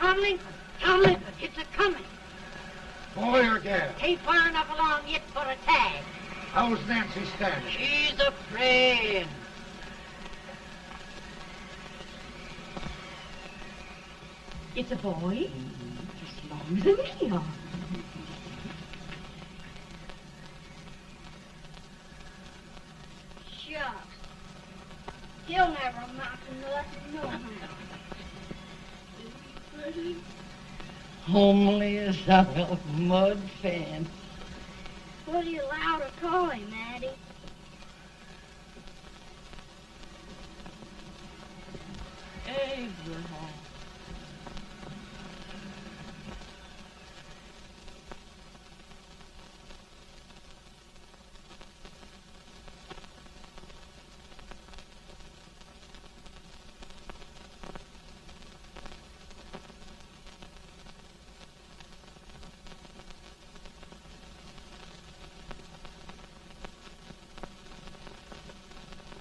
tunneling? Tunneling? It's a-coming. Boy or gal? Ain't far enough along yet for a tag. How's Nancy standing? She's a praying. It's a boy. As long as a me are. Shucks. He'll never amount to nothing, no how. Pretty. Homely as a little mud fan. What do you allow to call him, Addie? Abraham.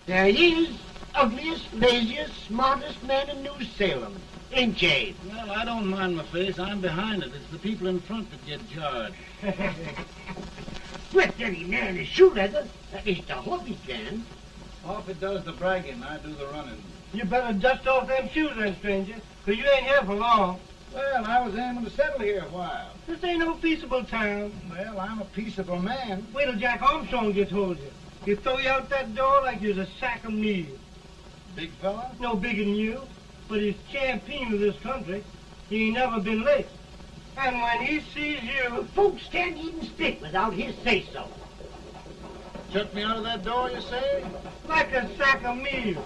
There he is, ugliest, laziest, smartest man in New Salem, ain't ye? Well, I don't mind my face. I'm behind it. It's the people in front that get jarred. With any man is shoe leather, at least I hope he can. Off it does the bragging, I do the running. You better dust off them shoes then, stranger, 'cause you ain't here for long. Well, I was aiming to settle here a while. This ain't no peaceable town. Well, I'm a peaceable man. Wait till Jack Armstrong gets hold of you. He'll throw you out that door like you's a sack of meal. Big fella? No bigger than you, but he's champion of this country. He ain't never been late. And when he sees you... Folks can't even speak without his say-so. Chuck me out of that door, you say? Like a sack of meal.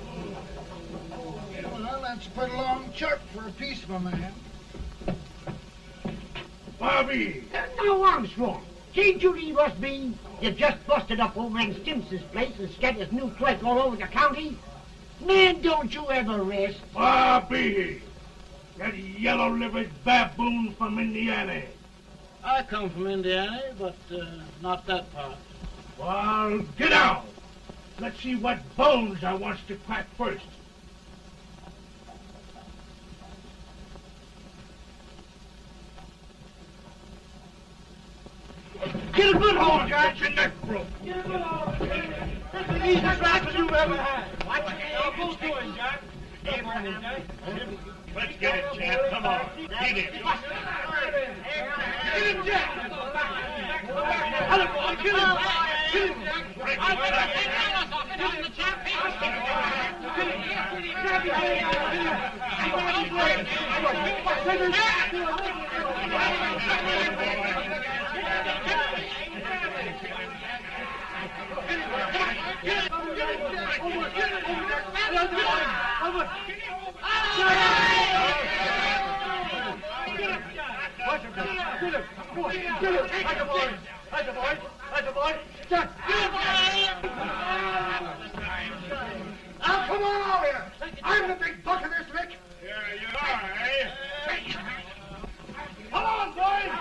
Well, that's a pretty long chuck for a peaceable man. Bobby! Now, Armstrong, can't you leave us be? You've just busted up over in Stimpson's place and scattered new clerk all over the county. Man, don't you ever rest. Bobby! That yellow-livered baboon from Indiana. I come from Indiana, but not that part. Well, get out. Let's see what bones I wants to crack first. Get a good hold, Jack. Get your neck broke. Get a good hold. That's the easiest rifle you've ever had. Watch it. Now, go to it, Jack. Abraham. Let's get it, Jack. Come on. Get it. Get him, Jack. Hello, boy. Kill him. Kill him, Jack. Now, come on over here. I'm the big buck of this lick. Yeah, you are, eh? Come on, boys.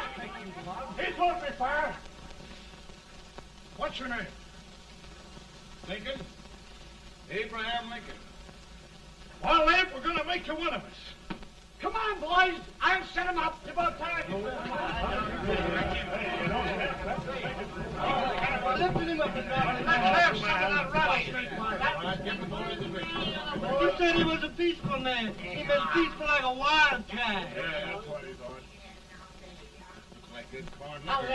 He's off me fire. What's your name? Lincoln? Abraham Lincoln. Well, Abe, we're going to make you one of us. Come on, boys. I'll set him up. It's about time. Lifted him up and down. Let's have some of that rattlesnake. You said he was a peaceful man. He was peaceful like a wildcat. Yeah, that's what he thought. Looks like good corn liquor.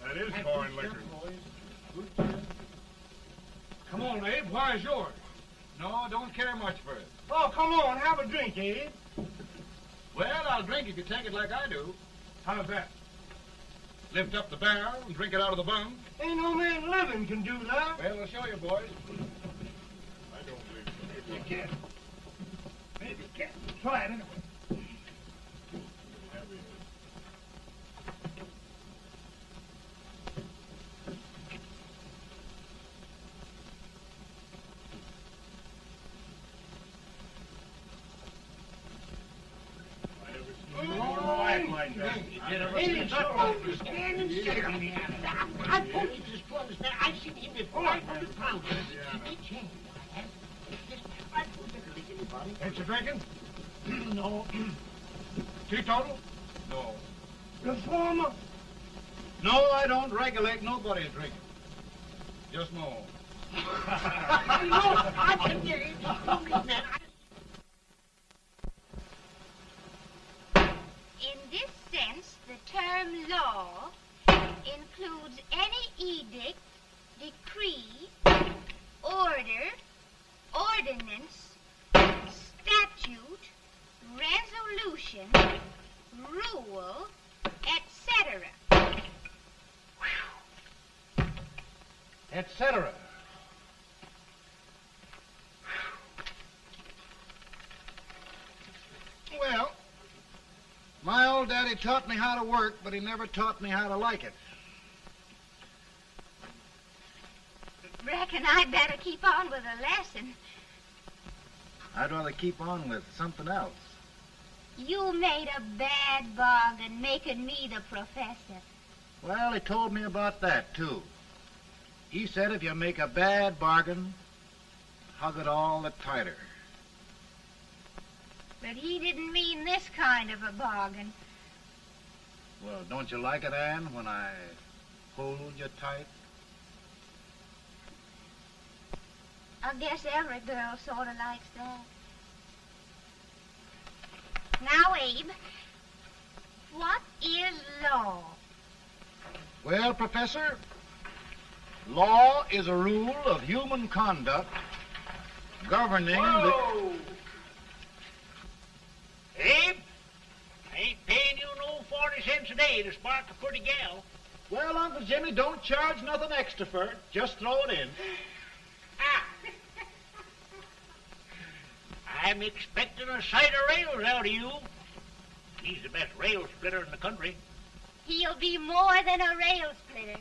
That is corn liquor. Come on, Abe. Where's yours? No, don't care much for it. Oh, come on. Have a drink, Abe. Well, I'll drink if you take it like I do. How's that? Lift up the barrel and drink it out of the bung. Ain't no man living can do that. Well, I'll show you, boys. I don't believe so. You can't. Maybe you can't. Try it anyway. I told you this brother's there. I've seen him before. 100 pounds. Big change. I won't take a lick, anybody. Ain't you drinking? No. Teetotal? No. Reformer? No, I don't regulate nobody's drinking. Just my own. No, I can get it. Man. In this sense, the term law includes any edict, decree, order, ordinance, statute, resolution, rule, etc. Etc. Well, my old daddy taught me how to work, but he never taught me how to like it. Reckon I'd better keep on with the lesson. I'd rather keep on with something else. You made a bad bargain making me the professor. Well, he told me about that, too. He said if you make a bad bargain, hug it all the tighter. But he didn't mean this kind of a bargain. Well, don't you like it, Anne, when I hold you tight? I guess every girl sort of likes that. Now, Abe, what is law? Well, Professor, law is a rule of human conduct governing Whoa! Abe, I ain't paying you no 40 cents a day to spark a pretty gal. Well, Uncle Jimmy, don't charge nothing extra for it. Just throw it in. I'm expecting a sight of rails out of you. He's the best rail splitter in the country. He'll be more than a rail splitter.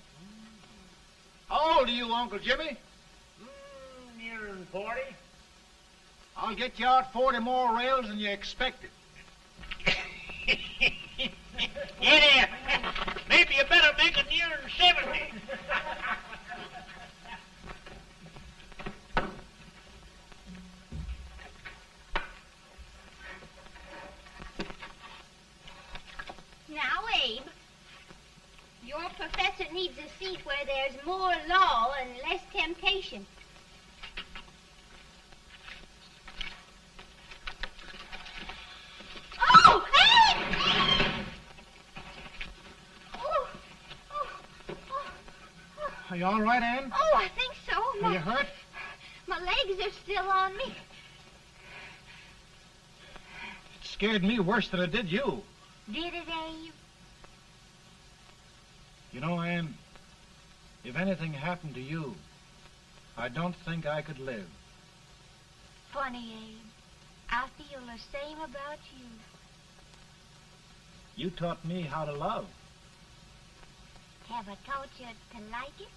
How old are you, Uncle Jimmy? Nearing 40. I'll get you out 40 more rails than you expected. Yeah, maybe you better make it nearing 70. Now, Abe, your professor needs a seat where there's more law and less temptation. Oh, Abe! Are you all right, Anne? Oh, I think so. Are you hurt? My legs are still on me. It scared me worse than it did you. Did it, Abe? You know, Anne, if anything happened to you, I don't think I could live. Funny, Abe. I feel the same about you. You taught me how to love. Have I taught you to like it?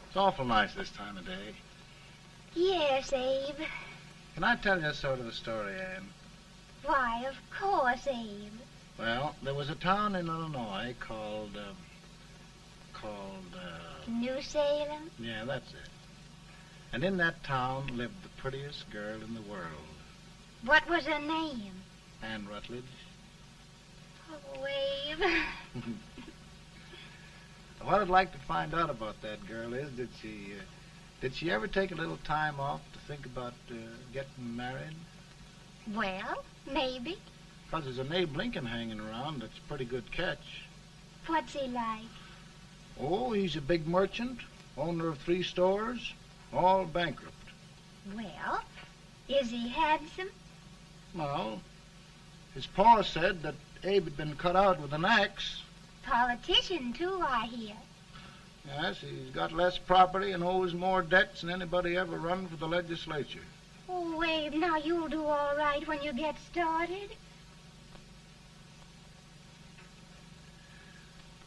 It's awful nice this time of day. Yes, Abe. Can I tell you sort of a story, Anne? Why, of course, Abe. Well, there was a town in Illinois called, New Salem? yeah, that's it. And in that town lived the prettiest girl in the world, What was her name? Anne Rutledge. Oh, Abe. What I'd like to find out about that girl is, did she ever take a little time off to think about getting married? Well, maybe. Because there's an Abe Lincoln hanging around that's a pretty good catch. What's he like? Oh, he's a big merchant, owner of 3 stores, all bankrupt. Well, is he handsome? Well, his pa said that Abe had been cut out with an axe. Politician, too, I hear. Yes, he's got less property and owes more debts than anybody ever run for the legislature. Oh, Abe, now you'll do all right when you get started.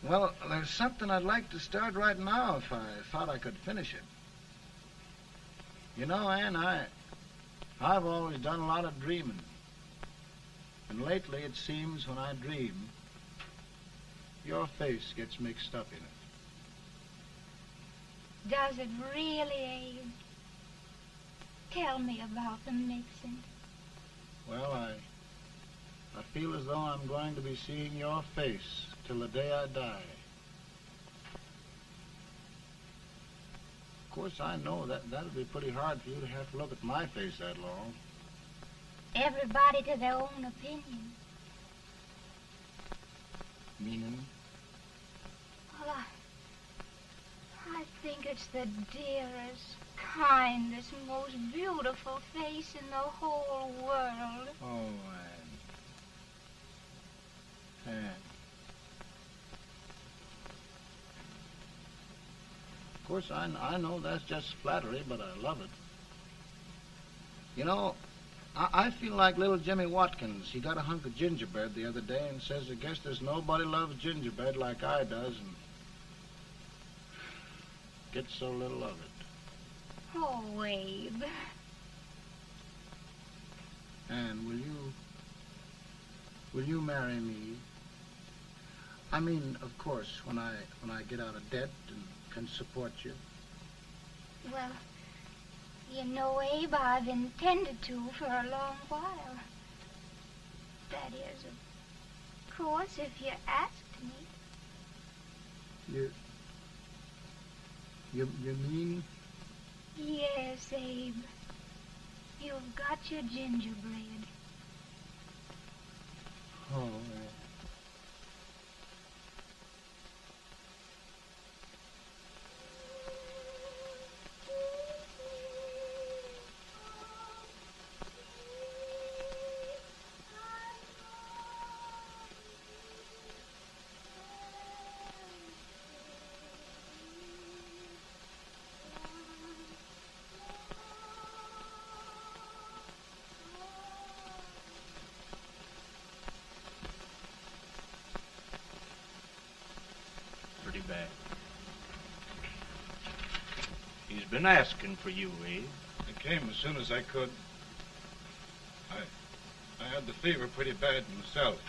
Well, there's something I'd like to start right now if I thought I could finish it. You know, Ann, I've always done a lot of dreaming. And lately it seems when I dream, your face gets mixed up in it. Does it really, Abe? Tell me about the mixing. Well, I feel as though I'm going to be seeing your face till the day I die. Of course, I know that'll be pretty hard for you to have to look at my face that long. Everybody to their own opinion. Meaning? Well, I think it's the dearest, kindest, most beautiful face in the whole world. Oh, Ann. Ann. Of course, I know that's just flattery, but I love it. You know, I feel like little Jimmy Watkins. He got a hunk of gingerbread the other day and says, I guess there's nobody loves gingerbread like I does, and gets so little of it. Oh, Abe. Ann, will you marry me? I mean, of course, when I get out of debt and can support you. Well, you know, Abe, I've intended to for a long while. That is, of course, if you asked me. You mean? Yes, Abe. You've got your gingerbread. Oh, Bad. He's been asking for you, Abe. I came as soon as I could. I had the fever pretty bad myself.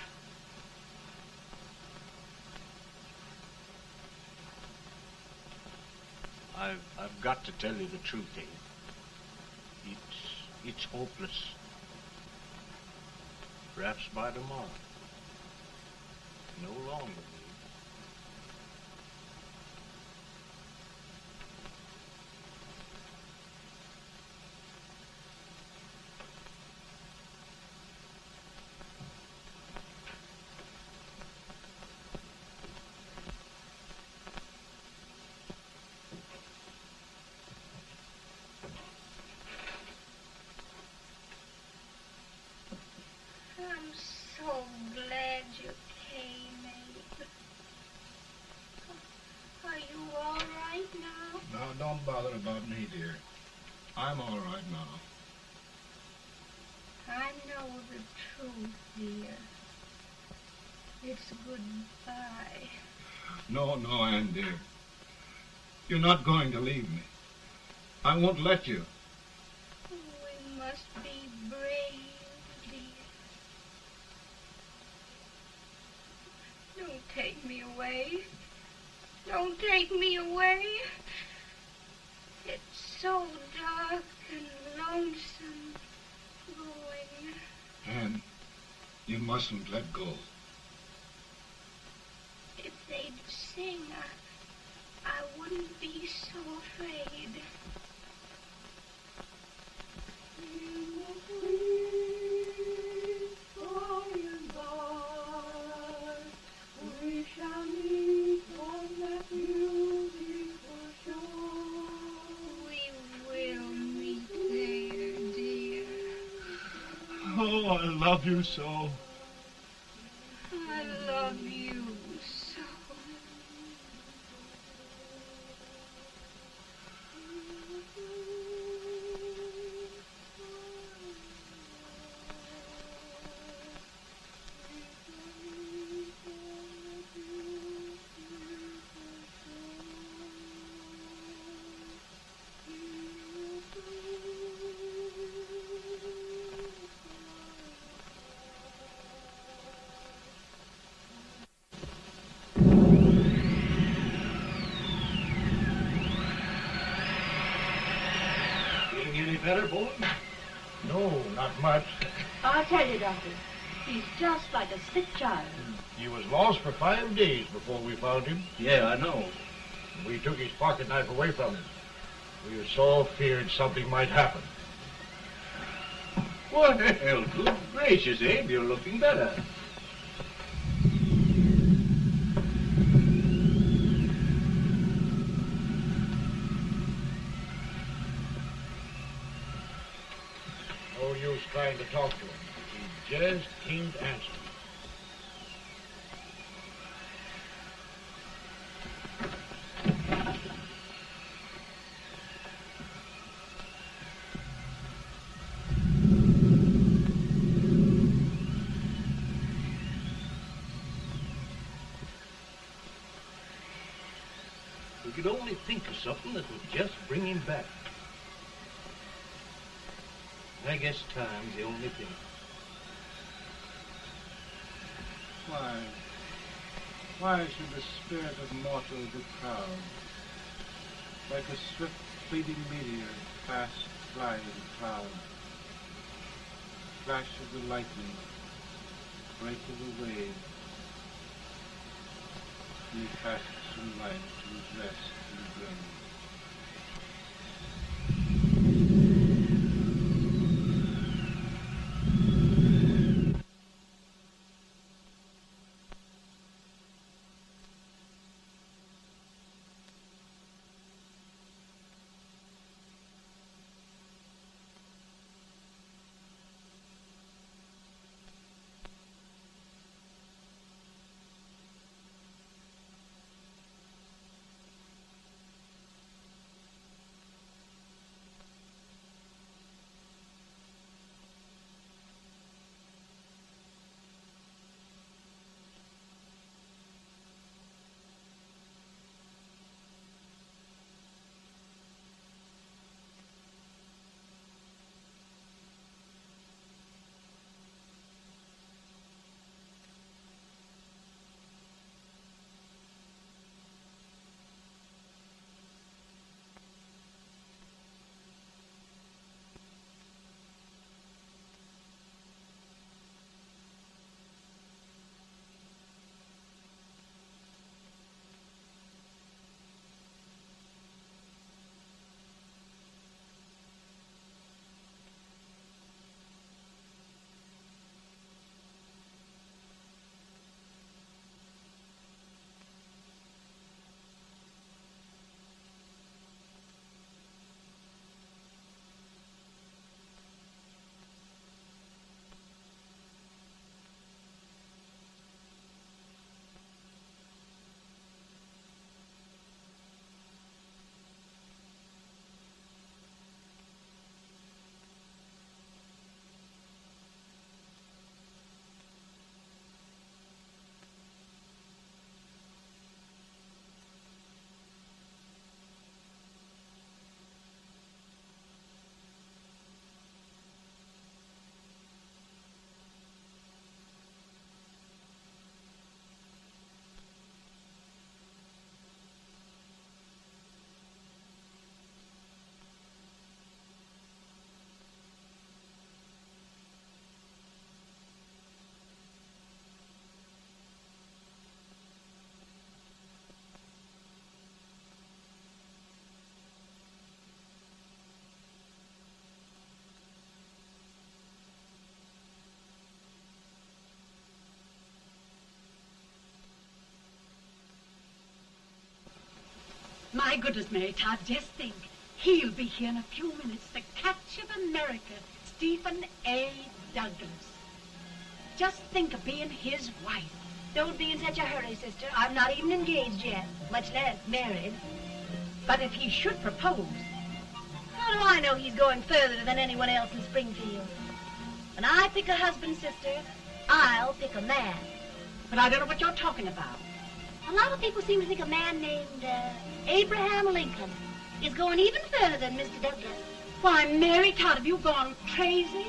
I've got to tell you the truth, Abe. It's hopeless. Perhaps by tomorrow. No longer. I'm so glad you came, Abe. Are you all right now? No, don't bother about me, dear. I'm all right now. I know the truth, dear. It's goodbye. No, Ann, dear. You're not going to leave me. I won't let you. We must be brave, dear. Don't take me away. Don't take me away. It's so dark and lonesome going. Ann, you mustn't let go. If they'd sing, I wouldn't be so afraid. We shall meet on that beautiful shore. We will meet there, dear. Oh, I love you so. I love you so. better, Boone? No, not much. I'll tell you, Doctor. He's just like a sick child. He was lost for 5 days before we found him. Yeah, I know. We took his pocket knife away from him. We were so feared something might happen. Well, good gracious, Abe, you're looking better. No use trying to talk to him. He just can't answer. We could only think of something that would just bring him back. I guess time's the only thing. Why should the spirit of mortal be proud? Like a swift fleeting meteor, fast flying cloud. Flash of the lightning, break of the wave. He passes from life to his rest in the grave. My goodness, Mary Todd, just think. He'll be here in a few minutes. The catch of America, Stephen A. Douglas. Just think of being his wife. Don't be in such a hurry, sister. I'm not even engaged yet, much less married. But if he should propose... How do I know he's going further than anyone else in Springfield? When I pick a husband, sister, I'll pick a man. But I don't know what you're talking about. A lot of people seem to think a man named Abraham Lincoln is going even further than Mr. Douglas. Why, Mary Todd, have you gone crazy?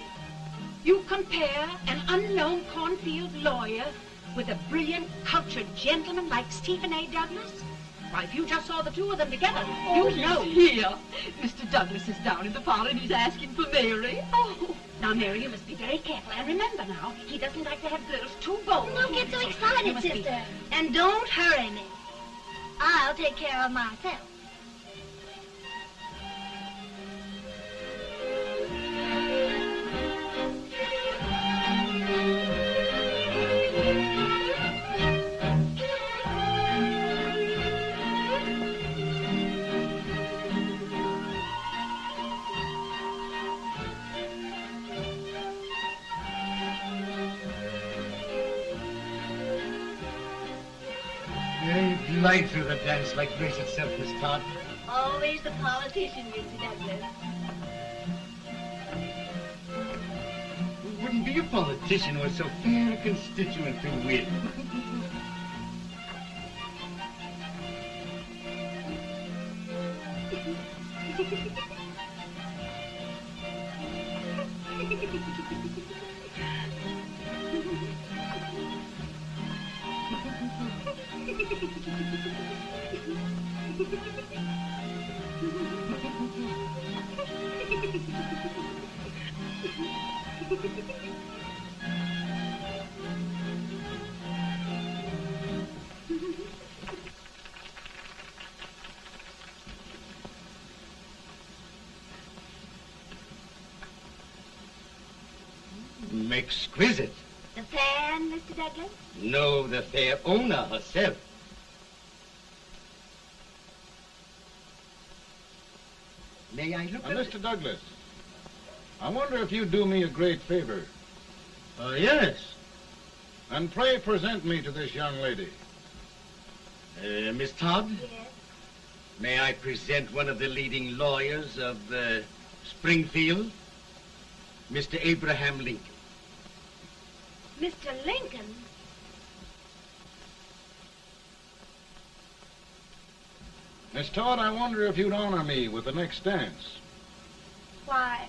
You compare an unknown cornfield lawyer with a brilliant, cultured gentleman like Stephen A. Douglas? Why, if you just saw the two of them together, Oh, you'd know. Here. Mr. Douglas is down in the parlor and he's asking for Mary. Oh. Now, Mary, you must be very careful. And remember now, he doesn't like to have girls too bold. Don't get so You excited, must be- sister. And don't hurry me. I'll take care of myself. They glide through the dance like grace itself, Miss Todd. Always the politician, Mr. Douglas. Wouldn't be a politician with so fair a constituent to win. Exquisite. The fan, Mr. Douglas? No, the fair owner herself. May I look at Mr. Douglas, I wonder if you'd do me a great favor. yes. And pray present me to this young lady. Miss Todd, Yes. may I present one of the leading lawyers of Springfield, Mr. Abraham Lincoln. Mr. Lincoln? Miss Todd, I wonder if you'd honor me with the next dance. Why?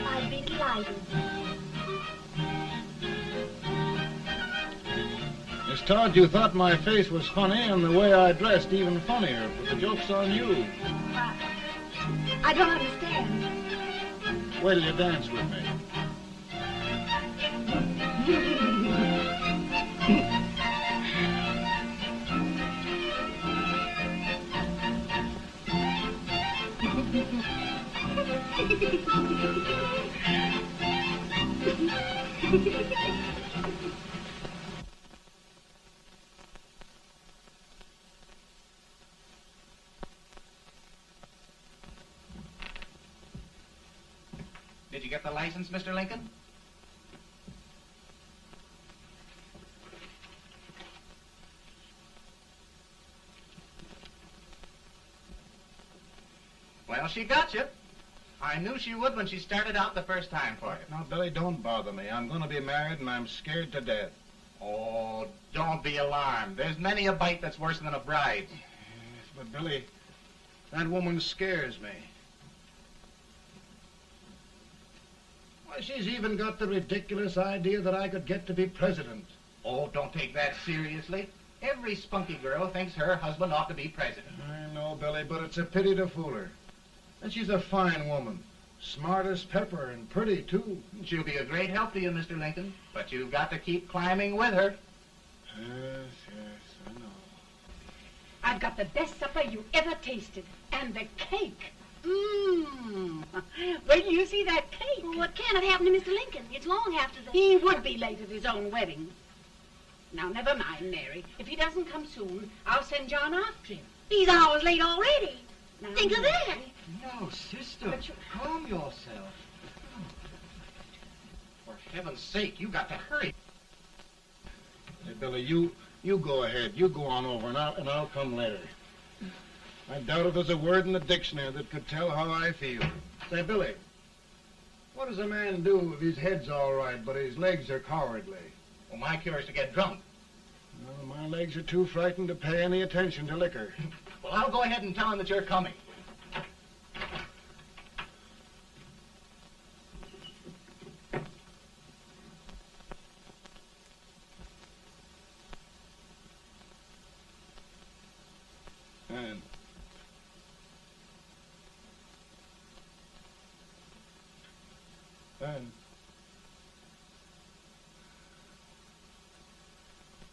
I'd be delighted. Miss Todd, you thought my face was funny and the way I dressed even funnier, but the joke's on you. I don't understand. Wait till you dance with me. Did you get the license, Mr. Lincoln? Well, she got you. I knew she would when she started out the first time for you. Now, Billy, don't bother me. I'm going to be married and I'm scared to death. Oh, don't be alarmed. There's many a bite that's worse than a bride. Yes, but Billy, that woman scares me. Why, she's even got the ridiculous idea that I could get to be president. Oh, don't take that seriously. Every spunky girl thinks her husband ought to be president. I know, Billy, but it's a pity to fool her. And she's a fine woman. Smart as pepper and pretty, too. She'll be a great help to you, Mr. Lincoln. But you've got to keep climbing with her. Yes, I know. I've got the best supper you ever tasted. And the cake. Mmm. When you see that cake. Well, what can have happened to Mr. Lincoln? It's long after the... He would be late at his own wedding. Now, never mind, Mary. If he doesn't come soon, I'll send John after him. He's hours late already. Now, Think of that. No, sister. But you- Calm yourself. For heaven's sake, you got to hurry. Hey, Billy, you go ahead. You go on over, and I'll come later. I doubt if there's a word in the dictionary that could tell how I feel. Say, Billy, what does a man do if his head's all right, but his legs are cowardly? Well, my cure is to get drunk. Well, my legs are too frightened to pay any attention to liquor. Well, I'll go ahead and tell him that you're coming.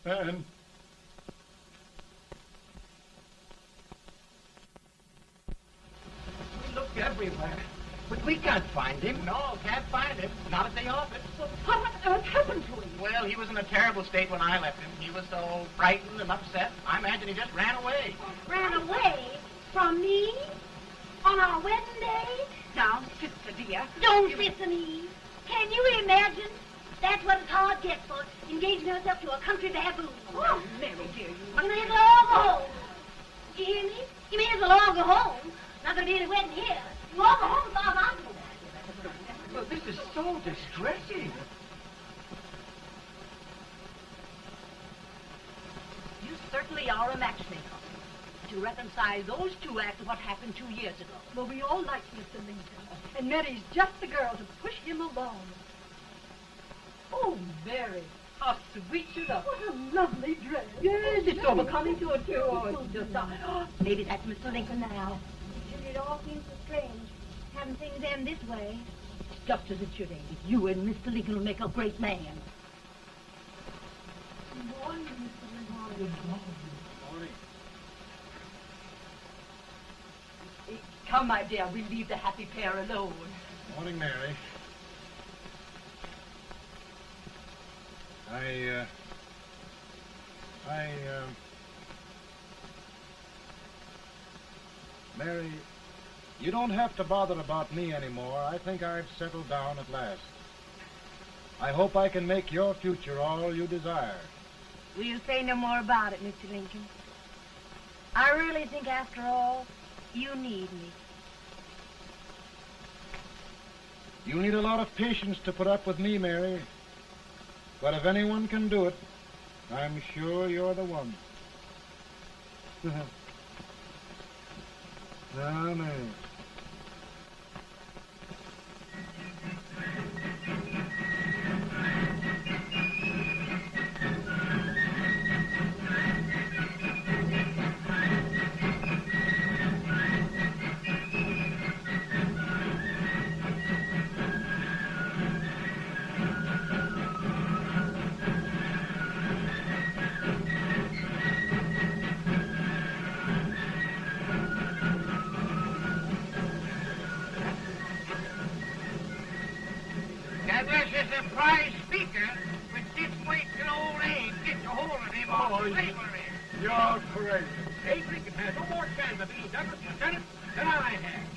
And We looked everywhere, but we can't find him. No, can't find him. Not at the office. Well, what on earth happened to him? Well, he was in a terrible state when I left him. He was so frightened and upset. I imagine he just ran away. Ran away from me on our wedding day? Now, sister dear. Don't listen, Eve. Can you imagine? That's what it's hard gets for engaging herself to a country baboon. Oh, Mary dear, You may as well all go home. Did you hear me? You may as well all go home. Not going to be any wedding here. You all go home as far as I'm concerned. Well, this is so distressing. You certainly are a matchmaker. To reconcile those two after what happened 2 years ago. Well, we all like Mr. Lincoln. And Mary's just the girl to push him along. Oh, Mary, how sweet you look. What a lovely dress. Yes, it's so becoming to her, too. Oh, it's just... Maybe that's Mr. Lincoln now. It all seems so strange, having things end this way. Just as it should end. You and Mr. Lincoln will make a great man. Good morning, Mr. Lincoln. Good morning. Come, my dear, we'll leave the happy pair alone. Morning, Mary. Mary, you don't have to bother about me anymore. I think I've settled down at last. I hope I can make your future all you desire. We'll say no more about it, Mr. Lincoln. I really think, after all, you need me. You need a lot of patience to put up with me, Mary. But if anyone can do it, I'm sure you're the one. Ah, Mary. Douglas is a prize speaker, but this way till old age gets a hold of him on slavery. You're crazy. Abe Lincoln has no more chance of being Douglas Lieutenant than I have.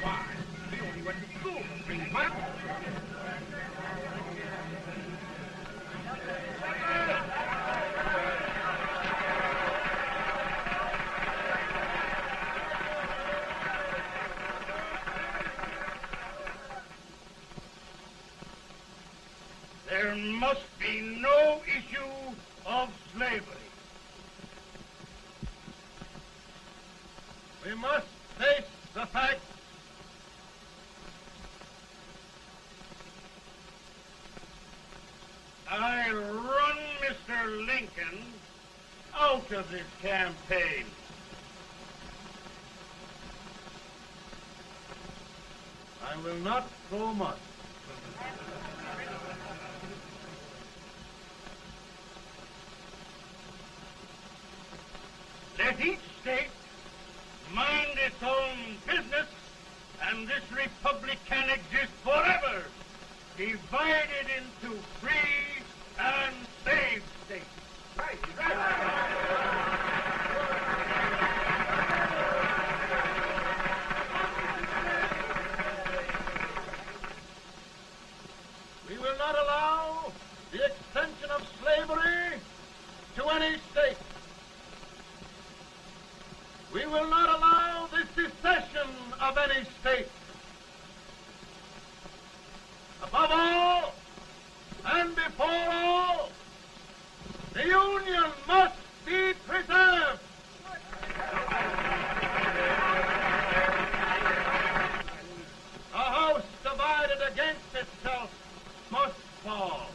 Why? He only went to school for 3 months. There must be no issue of slavery. We must face the fact I run Mr. Lincoln out of this campaign. I will not throw much. Let each state mind its own business, and this republic can exist forever, divided into free and slave states. Right, We will not allow the extension of slavery to any state. We will not allow the secession of any state. Above all, and before all, the Union must be preserved. A house divided against itself must fall.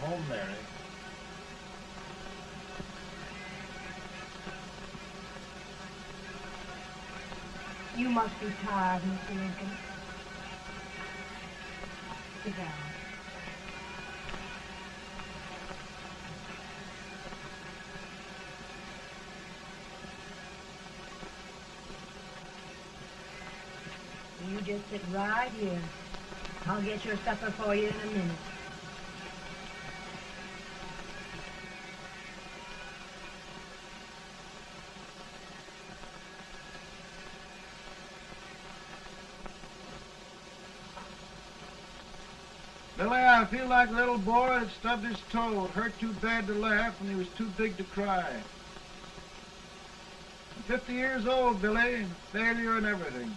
home, Mary. You must be tired, Mr. Lincoln. Sit down. You just sit right here. I'll get your supper for you in a minute. Billy, I feel like a little boy that stubbed his toe. It hurt too bad to laugh, and he was too big to cry. I'm 50 years old, Billy, failure and everything.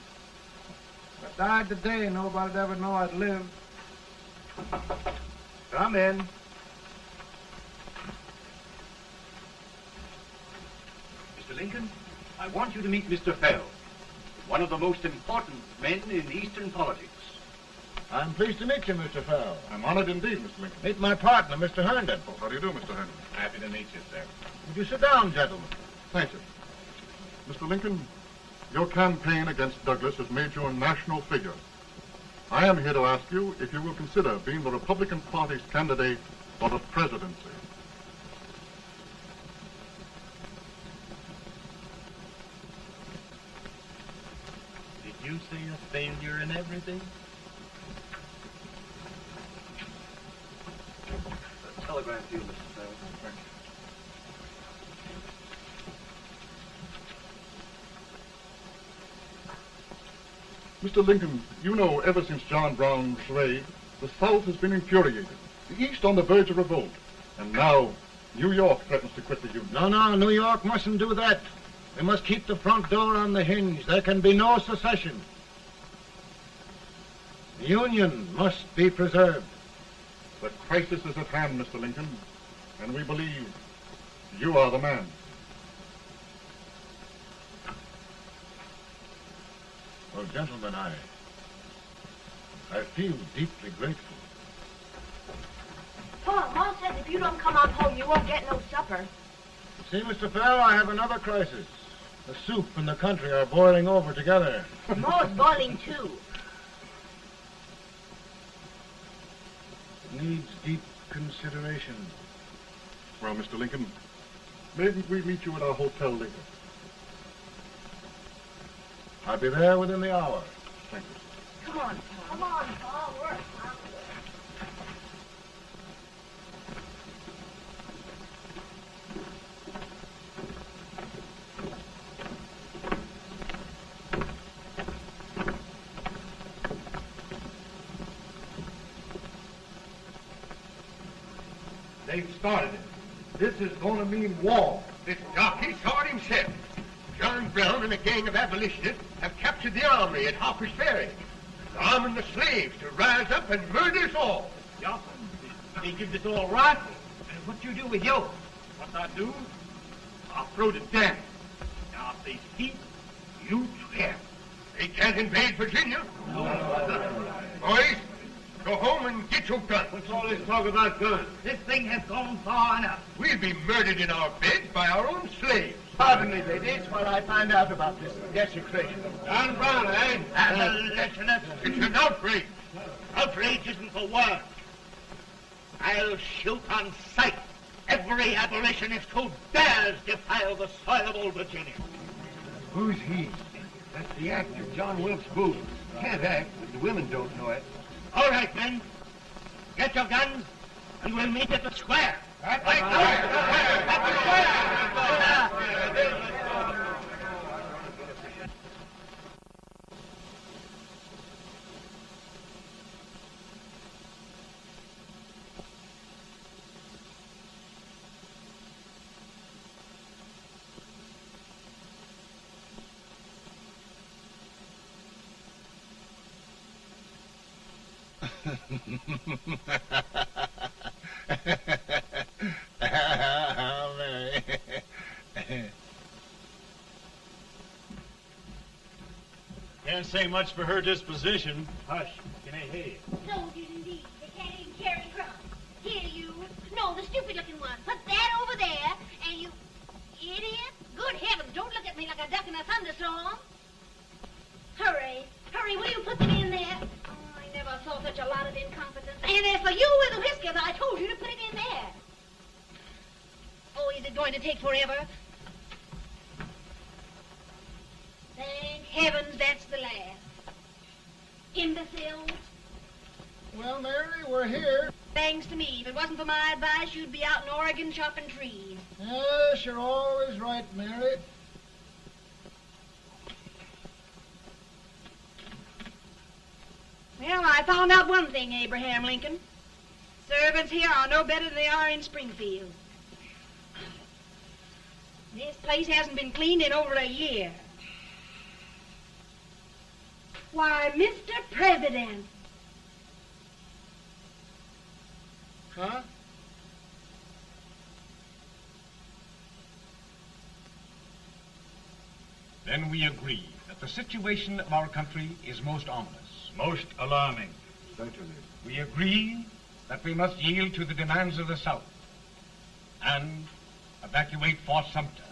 If I died today, nobody'd ever know I'd lived. Come in. Mr. Lincoln, I want you to meet Mr. Fell, one of the most important men in Eastern politics. I'm pleased to meet you, Mr. Fell. I'm honored indeed, Mr. Lincoln. Meet my partner, Mr. Herndon. Oh, how do you do, Mr. Herndon? Happy to meet you, sir. Would you sit down, gentlemen? Thank you. Mr. Lincoln, your campaign against Douglas has made you a national figure. I am here to ask you if you will consider being the Republican Party's candidate for the presidency. Did you say a failure in everything? Telegram to you, Mr. Fell. Mr. Lincoln, you know ever since John Brown slaved, the South has been infuriated, the East on the verge of revolt, and now New York threatens to quit the Union. No, New York mustn't do that. We must keep the front door on the hinge. There can be no secession. The Union must be preserved. The crisis is at hand, Mr. Lincoln, and we believe you are the man. Well, gentlemen, I feel deeply grateful. Pa, Ma says if you don't come on home, you won't get no supper. See, Mr. Fell, I have another crisis. The soup and the country are boiling over together. Ma's boiling too. It needs deep consideration. Well, Mr. Lincoln, maybe we meet you at our hotel later. I'll be there within the hour. Thank you. Come on, Pa. Come on, Paul. We're hungry. They've started it. This is going to mean war. This jockey saw it himself. John Brown and a gang of abolitionists have captured the armory at Harper's Ferry. They're arming the slaves to rise up and murder us all. Yeah, they give this all right. And what you do with yours? What I do? I'll throw to death. Now, if they speak, you swear. They can't invade Virginia. Boys, go home and get your guns. What's all this talk about guns? This thing has gone far enough. We'll be murdered in our beds by our own slaves. Pardon me, ladies, while I find out about this desecration. John Brown, eh? Abolitionists. It's an outrage. Outrage isn't the word. I'll shoot on sight every abolitionist who dares defile the soil of old Virginia. Who's he? That's the actor, John Wilkes Booth. Can't act, but the women don't know it. All right, men. Get your guns, and we'll meet at the square. At the square! Mary. Can't say much for her disposition. Hush, can I hear you? Soldiers indeed. They can't even carry crumbs. Here, you. you with the whiskers, I told you to put it in there. Oh, is it going to take forever? Thank heavens that's the last. Imbeciles. Well, Mary, we're here. Thanks to me. If it wasn't for my advice, you'd be out in Oregon chopping trees. Yes, you're always right, Mary. Well, I found out one thing, Abraham Lincoln. Servants here are no better than they are in Springfield. This place hasn't been cleaned in over a year. Why, Mr. President. Huh? Then we agree that the situation of our country is most ominous, most alarming. Certainly. We agree that we must yield to the demands of the South and evacuate Fort Sumter.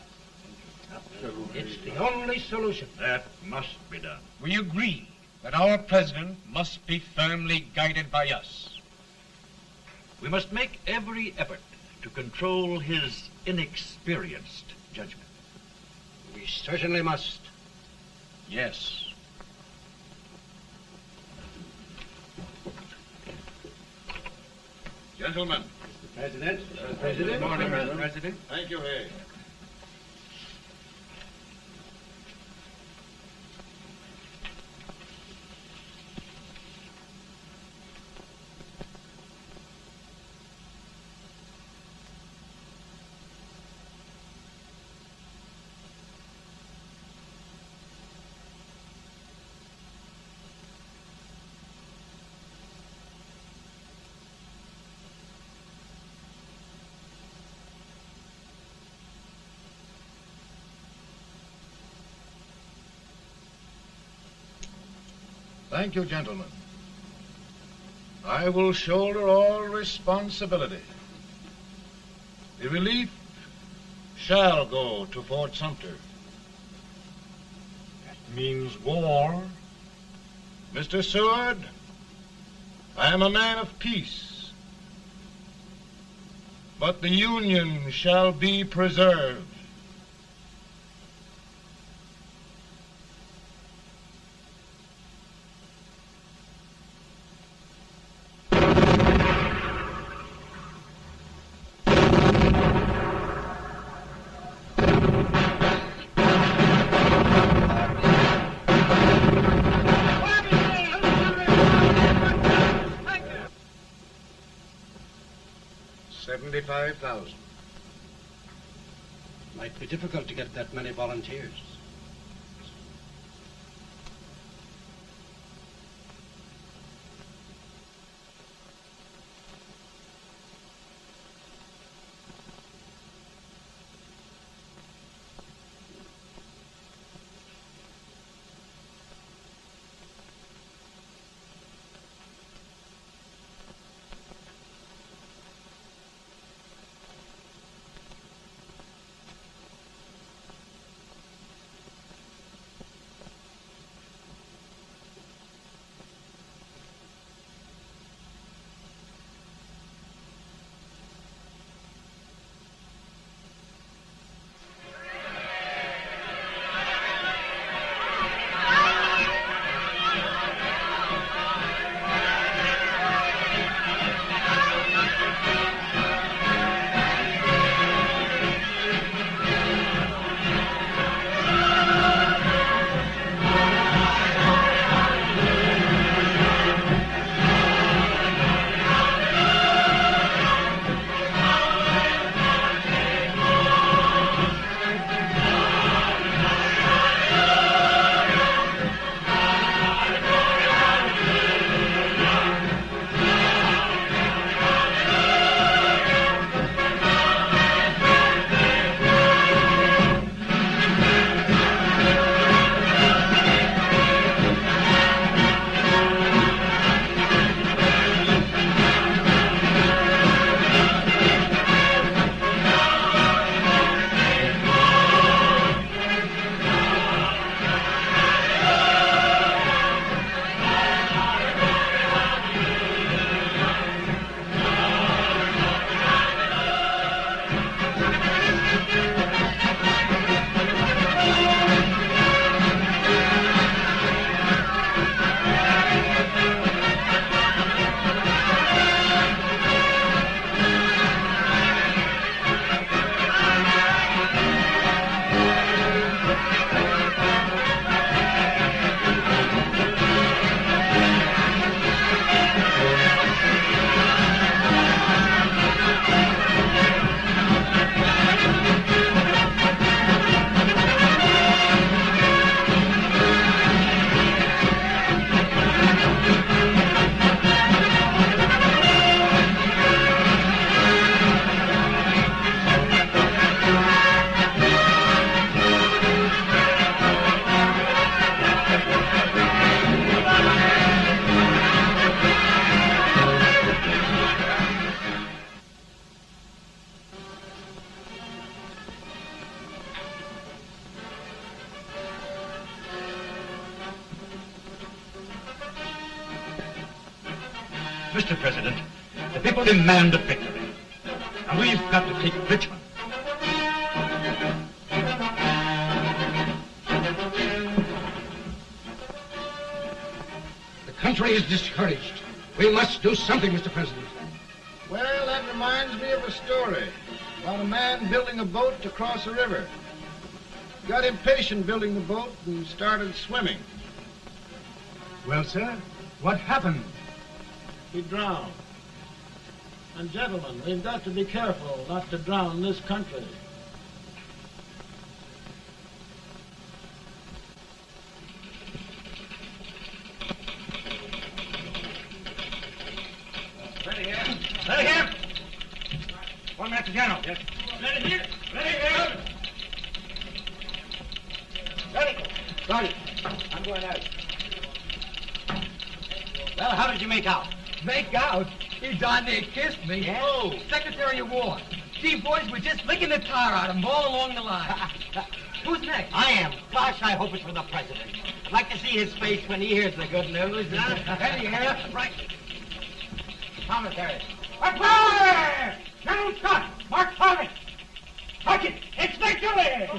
It's the only solution. That must be done. We agree that our president must be firmly guided by us. We must make every effort to control his inexperienced judgment. We certainly must. Yes. Gentlemen. Mr. President. Good morning, Mr. President. Thank you, Hay. Thank you, gentlemen. I will shoulder all responsibility. The relief shall go to Fort Sumter. That means war. Mr. Seward, I am a man of peace. But the Union shall be preserved. $75,000. Might be difficult to get that many volunteers. Mr. President, the people demand a victory. And we've got to take Richmond. The country is discouraged. We must do something, Mr. President. Well, that reminds me of a story about a man building a boat to cross a river. He got impatient building the boat and started swimming. Well, sir, what happened? He drowned. And gentlemen, we've got to be careful not to drown this country. Ready here. Ready here. One minute to General. Yes. Ready here. Ready here. Ready. Ready. I'm going out. Well, how did you make out? Make out? He darn near kissed me. Yeah? Oh, Secretary of War. Gee, boys, we're just licking the tar out of him all along the line. Who's next? I am. Gosh, I hope it's for the president. I'd like to see his face when he hears the good news, huh? Ready here. Right. Commissary. Fire! General Scott! Mark Farley! Touch it! It's victory!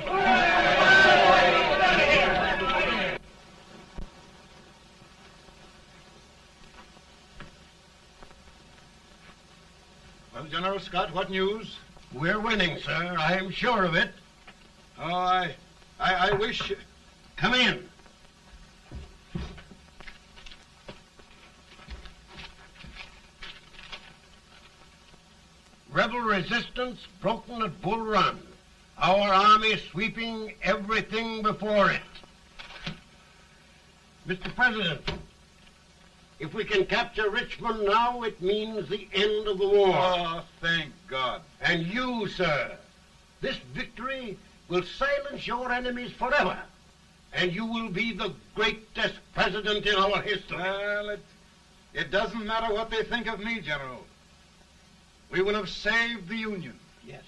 Well, General Scott, what news? We're winning, sir. I am sure of it. Oh, I wish... Come in. Rebel resistance broken at Bull Run. Our army sweeping everything before it. Mr. President, if we can capture Richmond now, it means the end of the war. Oh, thank God. And you, sir, this victory will silence your enemies forever. And you will be the greatest president in our history. Well, it doesn't matter what they think of me, General. We will have saved the Union. Yes.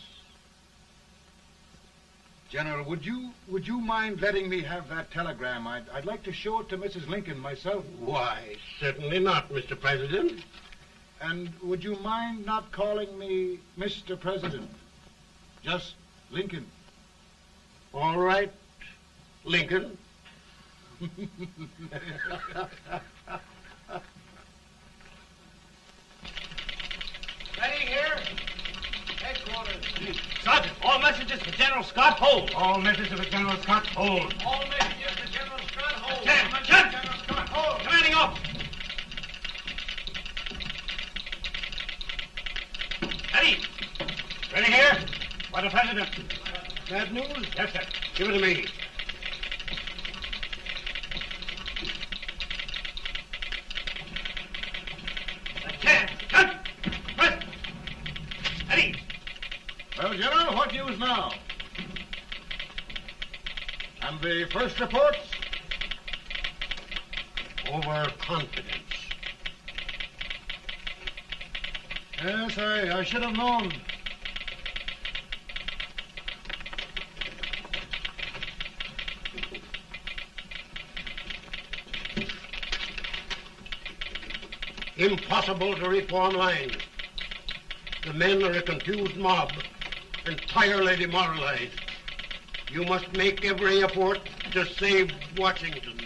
General, would you mind letting me have that telegram? I'd like to show it to Mrs. Lincoln myself. Why, certainly not, Mr. President. And would you mind not calling me Mr. President? Just Lincoln. All right, Lincoln. Ready here. Headquarters. Sergeant, all messages for General Scott, hold. All messages for General Scott, hold. All messages for General Scott, hold. General Scott, hold. Commanding officer. Ready. Ready here. For the President. Bad news? Yes, sir. Give it to me. Well, General, what news now? And the first reports? Overconfidence. Yes, I should have known. Impossible to reform lines. The men are a confused mob, entirely demoralized. You must make every effort to save Washington.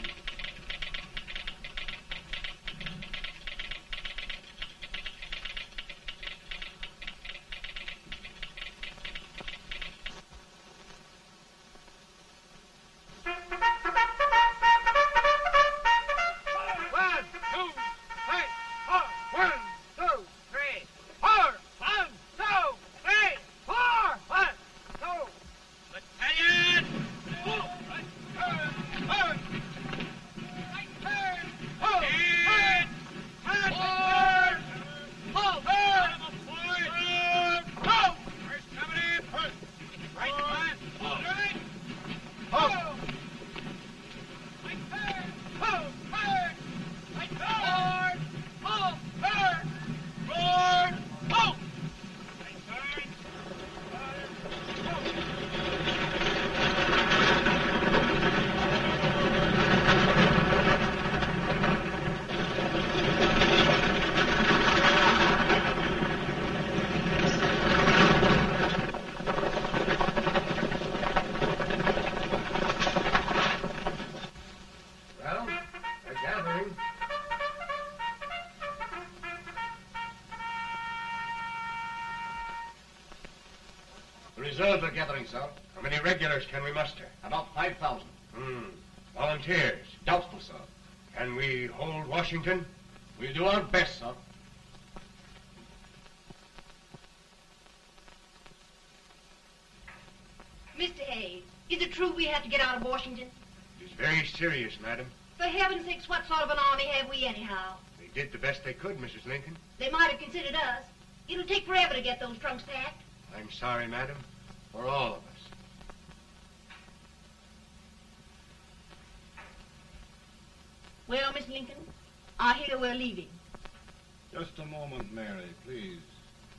The reserves are gathering, sir. How many regulars can we muster? About 5,000. Volunteers? Doubtful, sir. Can we hold Washington? We'll do our best, sir. Mr. Hayes, is it true we have to get out of Washington? It's very serious, madam. For heaven's sakes, what sort of an army have we anyhow? They did the best they could, Mrs. Lincoln. They might have considered us. It'll take forever to get those trunks packed. I'm sorry, madam, for all of us. Well, Miss Lincoln, I hear we're leaving. Just a moment, Mary, please.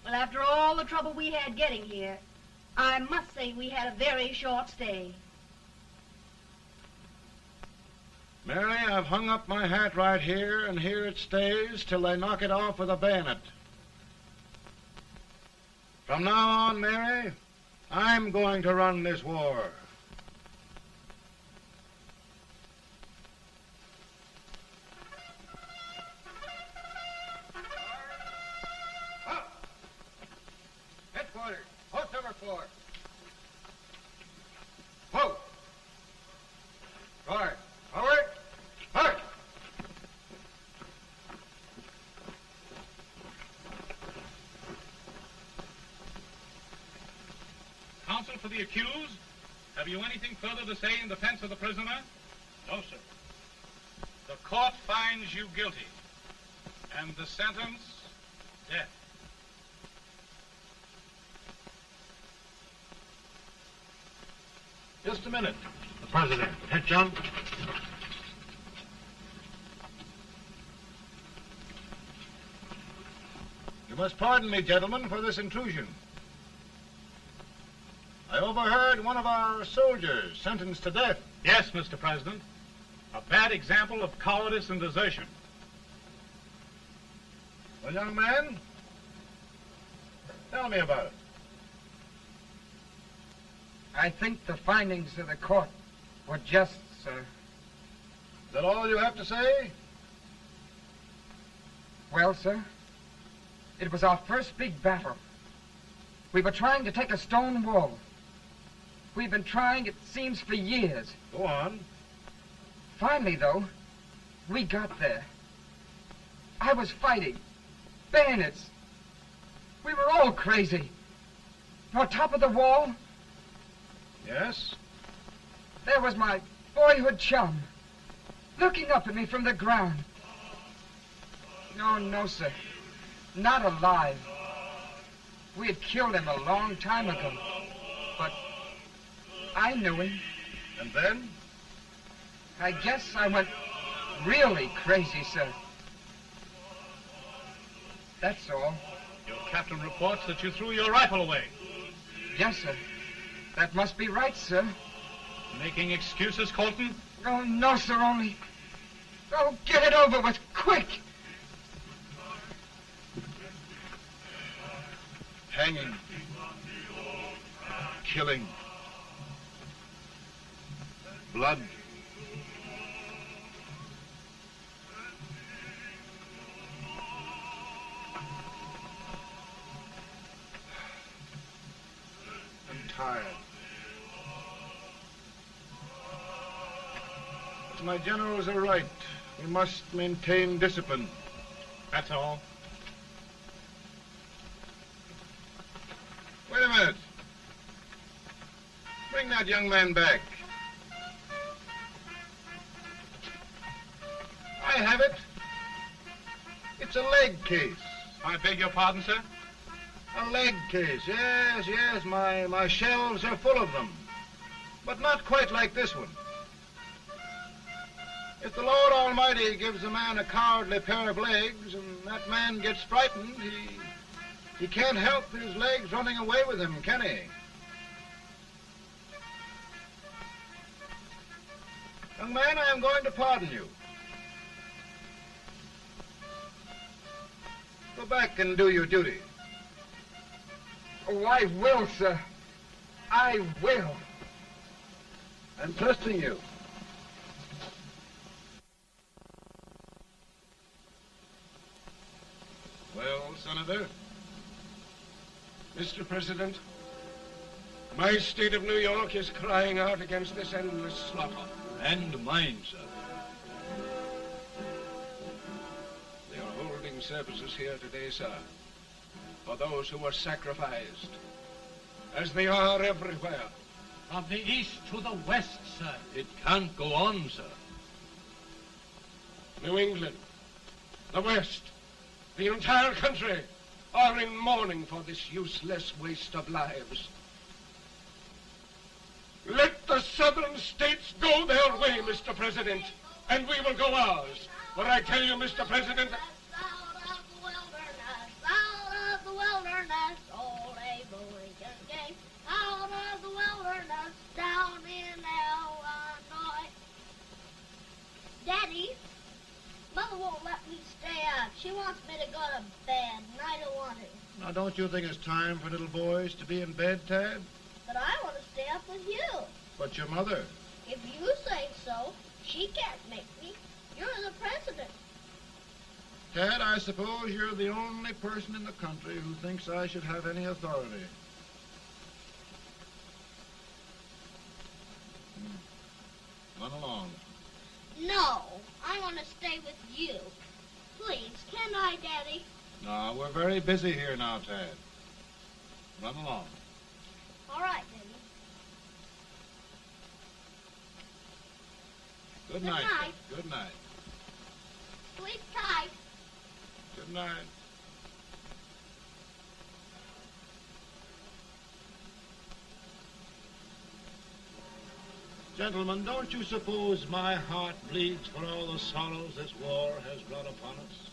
Well, after all the trouble we had getting here, I must say we had a very short stay. Mary, I've hung up my hat right here, and here it stays till they knock it off with a bayonet. From now on, Mary, I'm going to run this war. Headquarters, post number 4. Whoa! Guard, forward, hard! Counsel for the accused, have you anything further to say in defense of the prisoner? No, sir. The court finds you guilty, and the sentence, death. Just a minute. The president. Head, John. You must pardon me, gentlemen, for this intrusion. I overheard one of our soldiers sentenced to death. Yes, Mr. President. A bad example of cowardice and desertion. Well, young man, tell me about it. I think the findings of the court were just, sir. Is that all you have to say? Well, sir, it was our first big battle. We were trying to take a stone wall. We've been trying, it seems, for years. Go on. Finally, though, we got there. I was fighting. Bayonets. We were all crazy. On top of the wall, Yes? there was my boyhood chum, looking up at me from the ground. No, sir. Not alive. We had killed him a long time ago. But I knew him. And then? I guess I went really crazy, sir. That's all. Your captain reports that you threw your rifle away. Yes, sir. That must be right, sir. Making excuses, Colton? Oh, no, sir, only... Oh, get it over with, quick! Hanging. Killing. Blood. I'm tired. But my generals are right. We must maintain discipline. That's all. Wait a minute. Bring that young man back. I have it. It's a leg case. I beg your pardon, sir? A leg case, yes. My shelves are full of them. But not quite like this one. If the Lord Almighty gives a man a cowardly pair of legs and that man gets frightened, he can't help his legs running away with him, can he? Young man, I am going to pardon you. Go back and do your duty. Oh, I will, sir. I will. I'm trusting you. Well, Senator? Mr. President, My state of New York is crying out against this endless slaughter. And mine, sir. They are holding services here today, sir, for those who were sacrificed, as they are everywhere. From the east to the west, sir. It can't go on, sir. New England, the West, the entire country are in mourning for this useless waste of lives. Let the southern states go their way, Mr. President, and we will go ours. For I tell you, Mr. President, Out of the wilderness, old Abe Lincoln came. Out of the wilderness, down in Illinois. Daddy, Mother won't let me stay out. She wants me to go to bed, and I don't want to. Now, don't you think it's time for little boys to be in bed, Tad? But I want to stay up with you. But your mother. If you say so, she can't make me. You're the president. Tad, I suppose you're the only person in the country who thinks I should have any authority. Run along. No, I want to stay with you. Please, can I, Daddy? No, we're very busy here now, Tad. Run along. All right, Daddy. Good night. Tad. Good night. Sleep tight. Good night. Gentlemen, don't you suppose my heart bleeds for all the sorrows this war has brought upon us?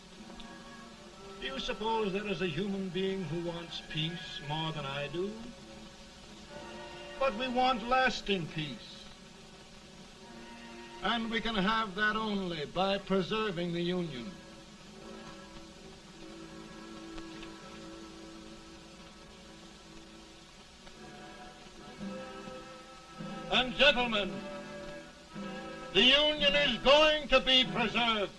Do you suppose there is a human being who wants peace more than I do? But we want lasting peace. And we can have that only by preserving the Union. And gentlemen, the Union is going to be preserved.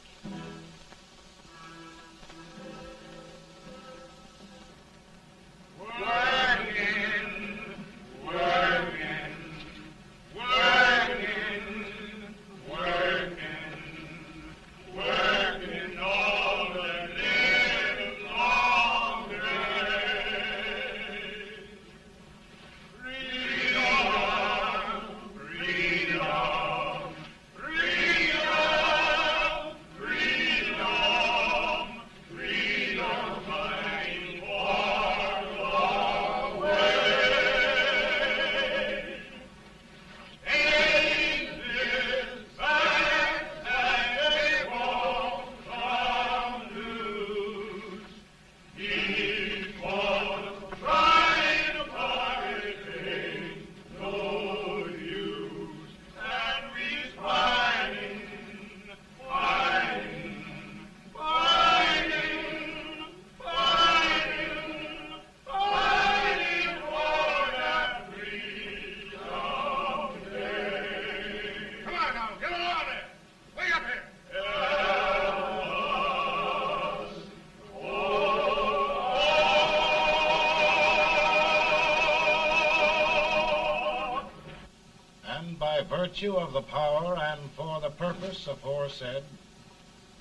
Virtue of the power and for the purpose aforesaid,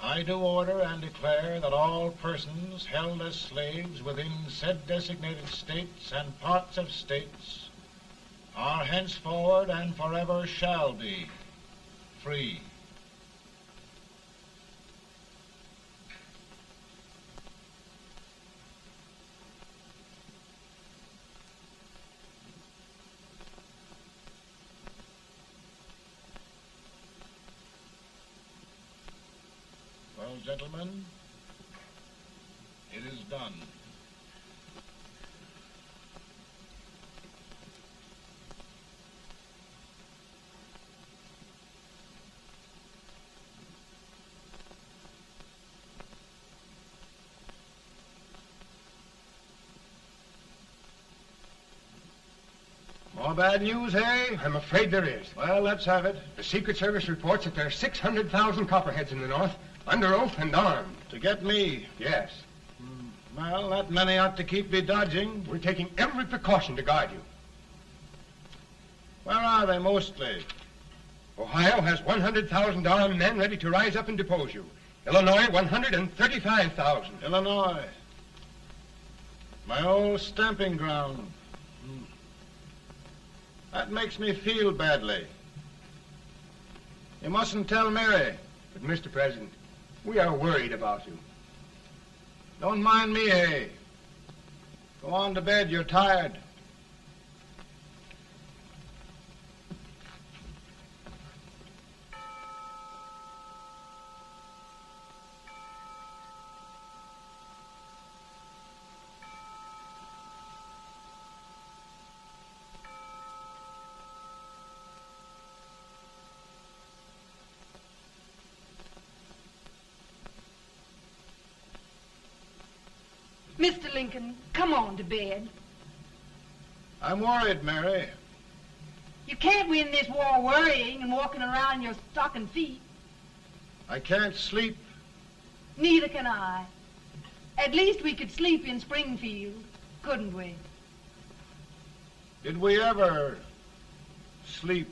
I do order and declare that all persons held as slaves within said designated states and parts of states are henceforward and forever shall be free. Well, gentlemen, it is done. More bad news, eh? I'm afraid there is. Well, let's have it. The Secret Service reports that there are 600,000 Copperheads in the North, under oath and armed. To get me? Yes. Well, that many ought to keep me dodging. We're taking every precaution to guard you. Where are they mostly? Ohio has 100,000 armed men ready to rise up and depose you. Illinois, 135,000. Illinois. My old stamping ground. That makes me feel badly. You mustn't tell Mary. But, Mr. President, we are worried about you. Don't mind me, eh? Go on to bed. You're tired. Mr. Lincoln, come on to bed. I'm worried, Mary. You can't win this war worrying and walking around in your stocking feet. I can't sleep. Neither can I. At least we could sleep in Springfield, couldn't we? Did we ever sleep?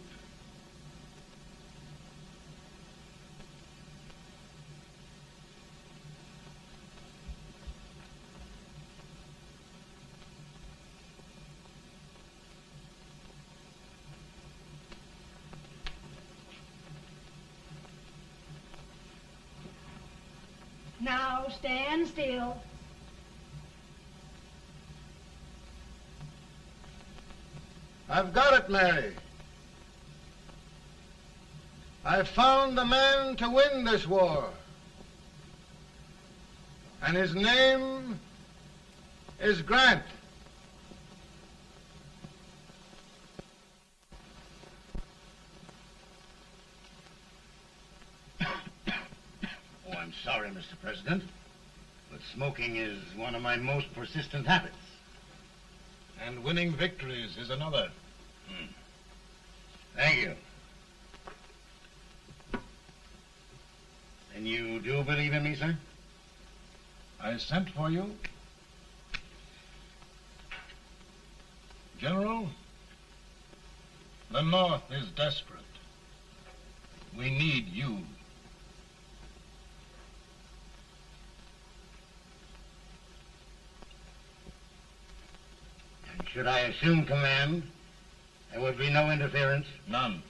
Now stand still. I've got it, Mary. I've found the man to win this war. And his name is Grant. Oh, I'm sorry, Mr. President, but smoking is one of my most persistent habits. And winning victories is another. Thank you. And you do believe in me, sir? I sent for you. General, the North is desperate. We need you. And should I assume command, there would be no interference? None.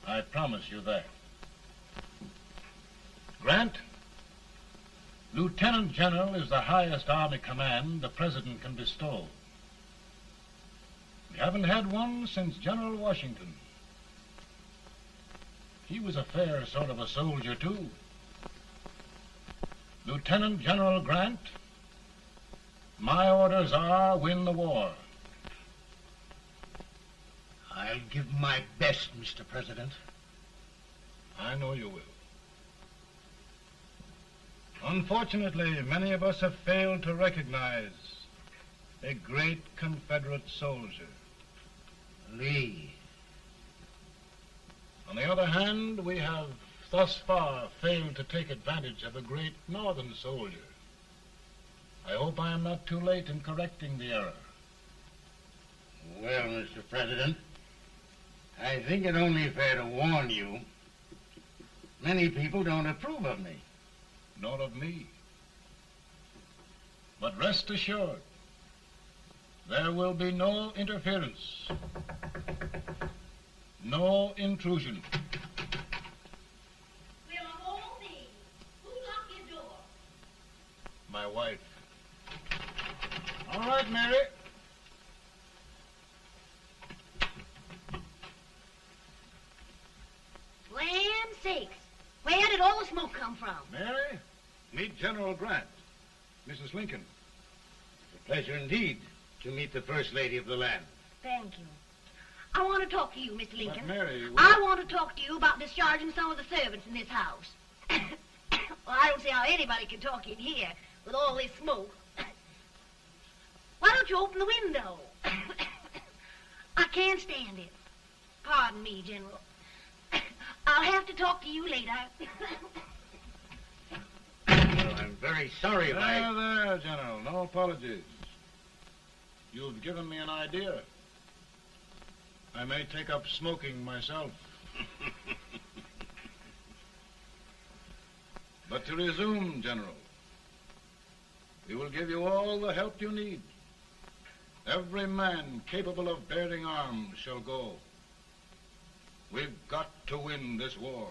I promise you that. Grant, Lieutenant General is the highest army command the President can bestow. We haven't had one since General Washington. He was a fair sort of a soldier, too. Lieutenant General Grant, my orders are win the war. I'll give my best, Mr. President. I know you will. Unfortunately, many of us have failed to recognize a great Confederate soldier. Lee. On the other hand, we have thus far failed to take advantage of a great Northern soldier. I hope I am not too late in correcting the error. Well, Mr. President, I think it only fair to warn you. Many people don't approve of me. Nor of me. But rest assured, there will be no interference, no intrusion. Well, of all things, who locked your door? My wife. All right, Mary. Land sakes, where did all the smoke come from? Mary, meet General Grant, Mrs. Lincoln. It's a pleasure indeed to meet the First Lady of the land. Thank you. I want to talk to you, Mr. Lincoln. But Mary, I want to talk to you about discharging some of the servants in this house. Well, I don't see how anybody can talk in here with all this smoke. Why don't you open the window? I can't stand it. Pardon me, General. I'll have to talk to you later. Well, I'm very sorry if There, General. No apologies. You've given me an idea. I may take up smoking myself. But to resume, General, we will give you all the help you need. Every man capable of bearing arms shall go. We've got to win this war.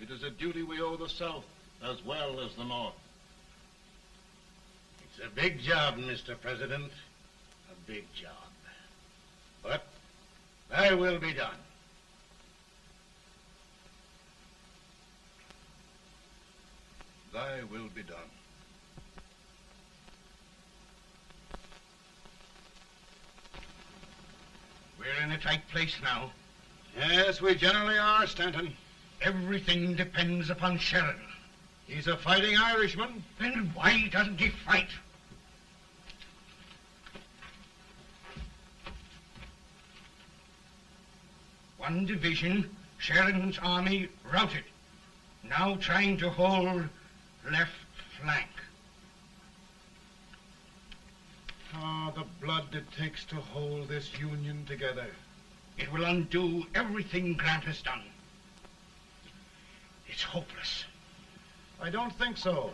It is a duty we owe the South as well as the North. It's a big job, Mr. President. A big job. But thy will be done. Thy will be done. We're in a tight place now. Yes, we generally are, Stanton. Everything depends upon Sheridan. He's a fighting Irishman. Then why doesn't he fight? One division, Sheridan's army, routed. Now trying to hold left flank. Ah, the blood it takes to hold this Union together. It will undo everything Grant has done. It's hopeless. I don't think so.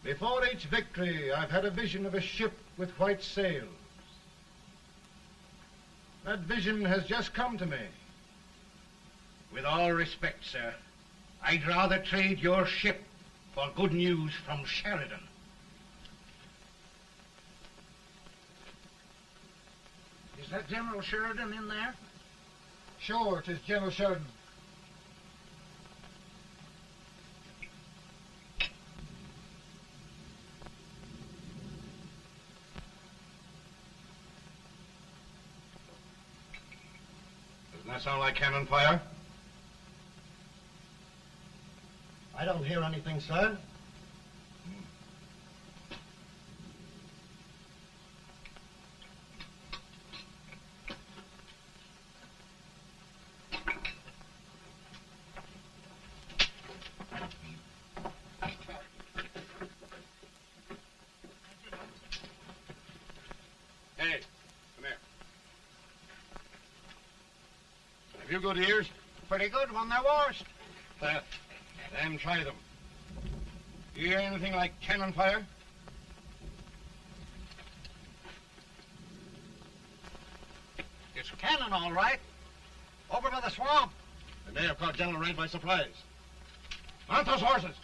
Before each victory, I've had a vision of a ship with white sails. That vision has just come to me. With all respect, sir, I'd rather trade your ship for good news from Sheridan. Is that General Sheridan in there? Sure, it is General Sheridan. Doesn't that sound like cannon fire? I don't hear anything, sir. Hey, come here. Have you good ears? Pretty good when they're washed. Then try them. You hear anything like cannon fire? It's cannon, all right. Over by the swamp. They may have caught General Rank by surprise. Mount those horses.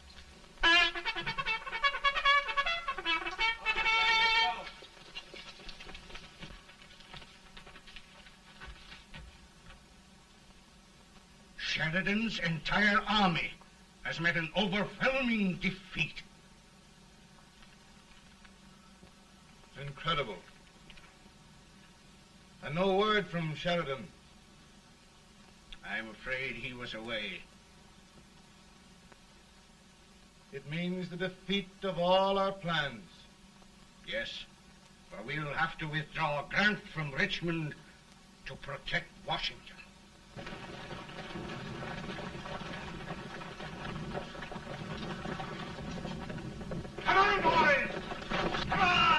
Sheridan's entire army has met an overwhelming defeat. Incredible. And no word from Sheridan. I'm afraid he was away. It means the defeat of all our plans. Yes, for we'll have to withdraw Grant from Richmond to protect Washington. Come on, boys! Come on!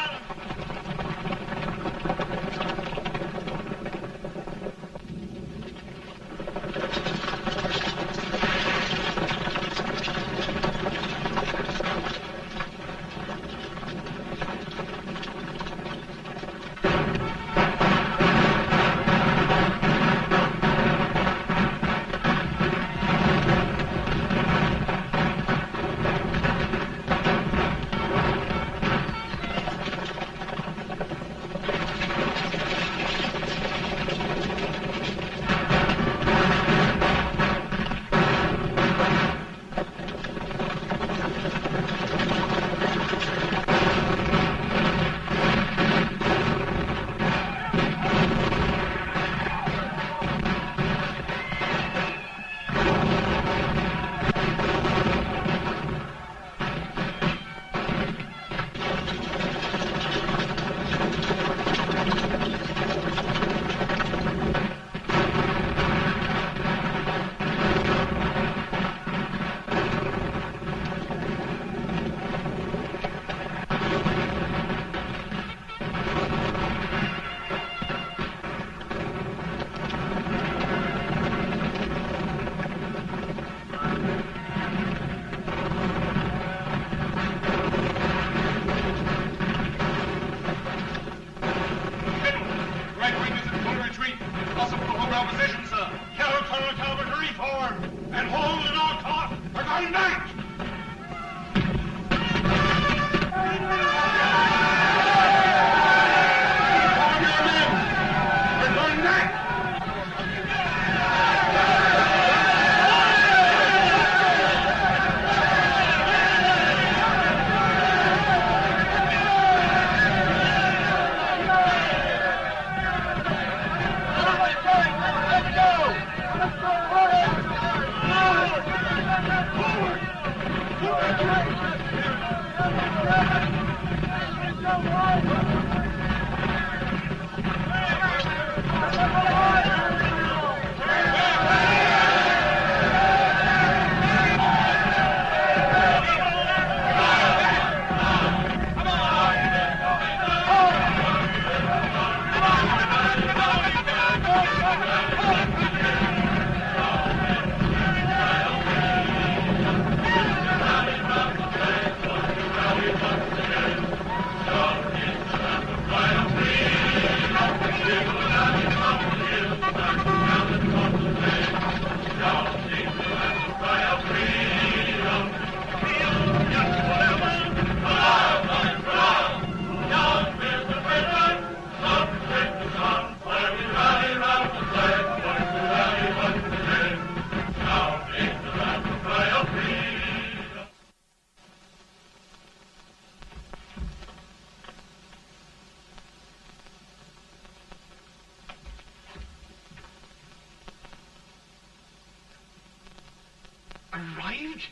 Arrived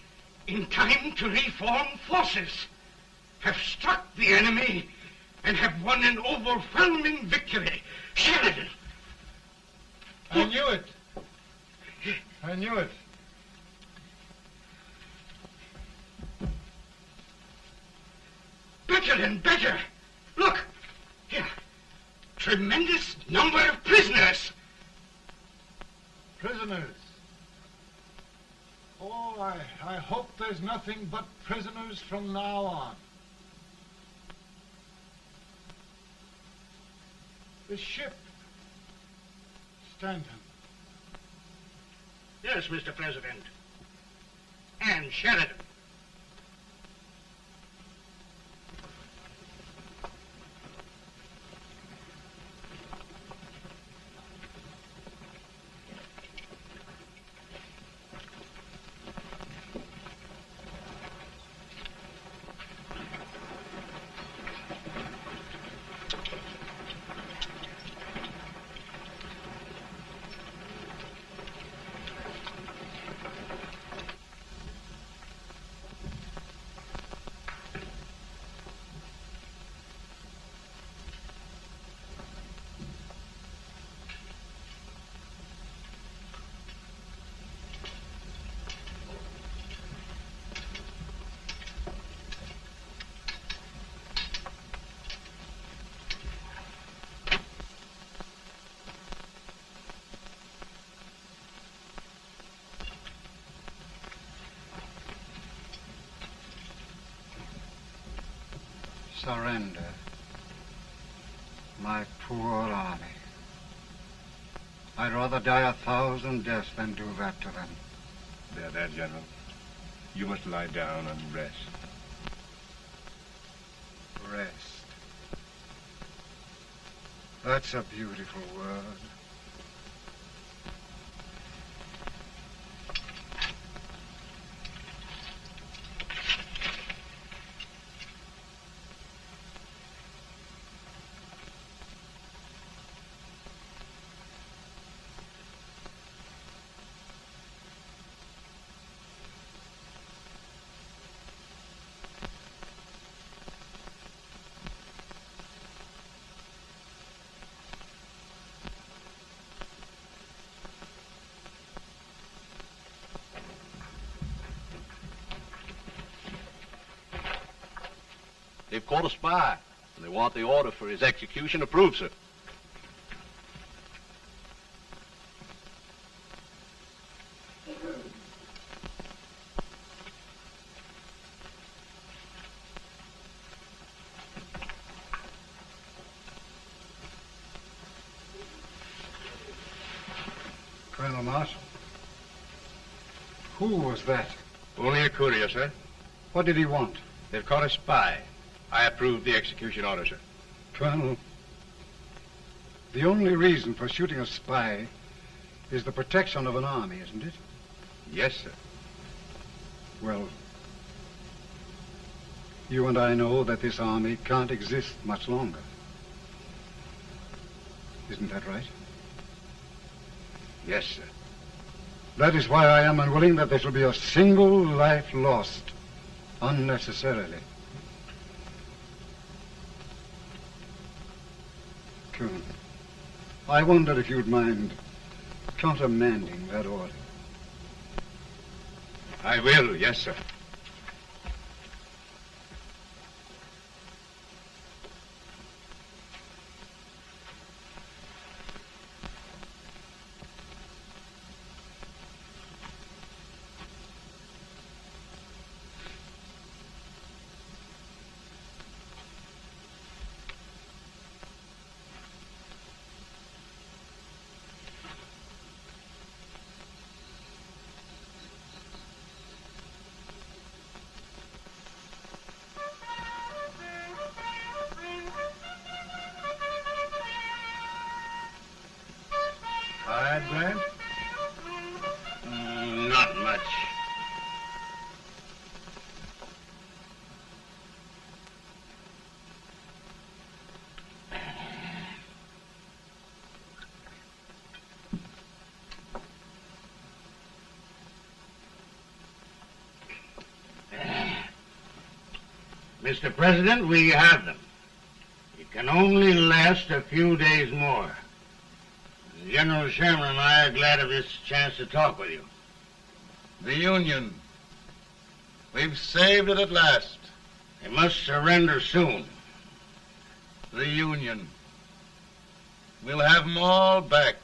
in time to reform forces, have struck the enemy, and have won an overwhelming victory. Sheridan! I knew it. I knew it. Better and better. Look, here. Tremendous number of prisoners. Prisoners. Oh, I hope there's nothing but prisoners from now on. The ship. Stanton. Yes, Mr. President. And Sheridan. Surrender. My poor army. I'd rather die 1,000 deaths than do that to them. There, General. You must lie down and rest. Rest. That's a beautiful word. They've caught a spy, and they want the order for his execution approved, sir. Colonel Marshall. Who was that? Only a courier, sir. What did he want? They've caught a spy. I approve the execution order, sir. Colonel, the only reason for shooting a spy is the protection of an army, isn't it? Yes, sir. Well, you and I know that this army can't exist much longer. Isn't that right? Yes, sir. That is why I am unwilling that there shall be a single life lost unnecessarily. Colonel. I wondered if you'd mind countermanding that order. I will, yes, sir. Tired, Grant? Not much. Mr. President, we have them. It can only last a few days more. General Sherman and I are glad of this chance to talk with you. The Union. We've saved it at last. They must surrender soon. The Union. We'll have them all back.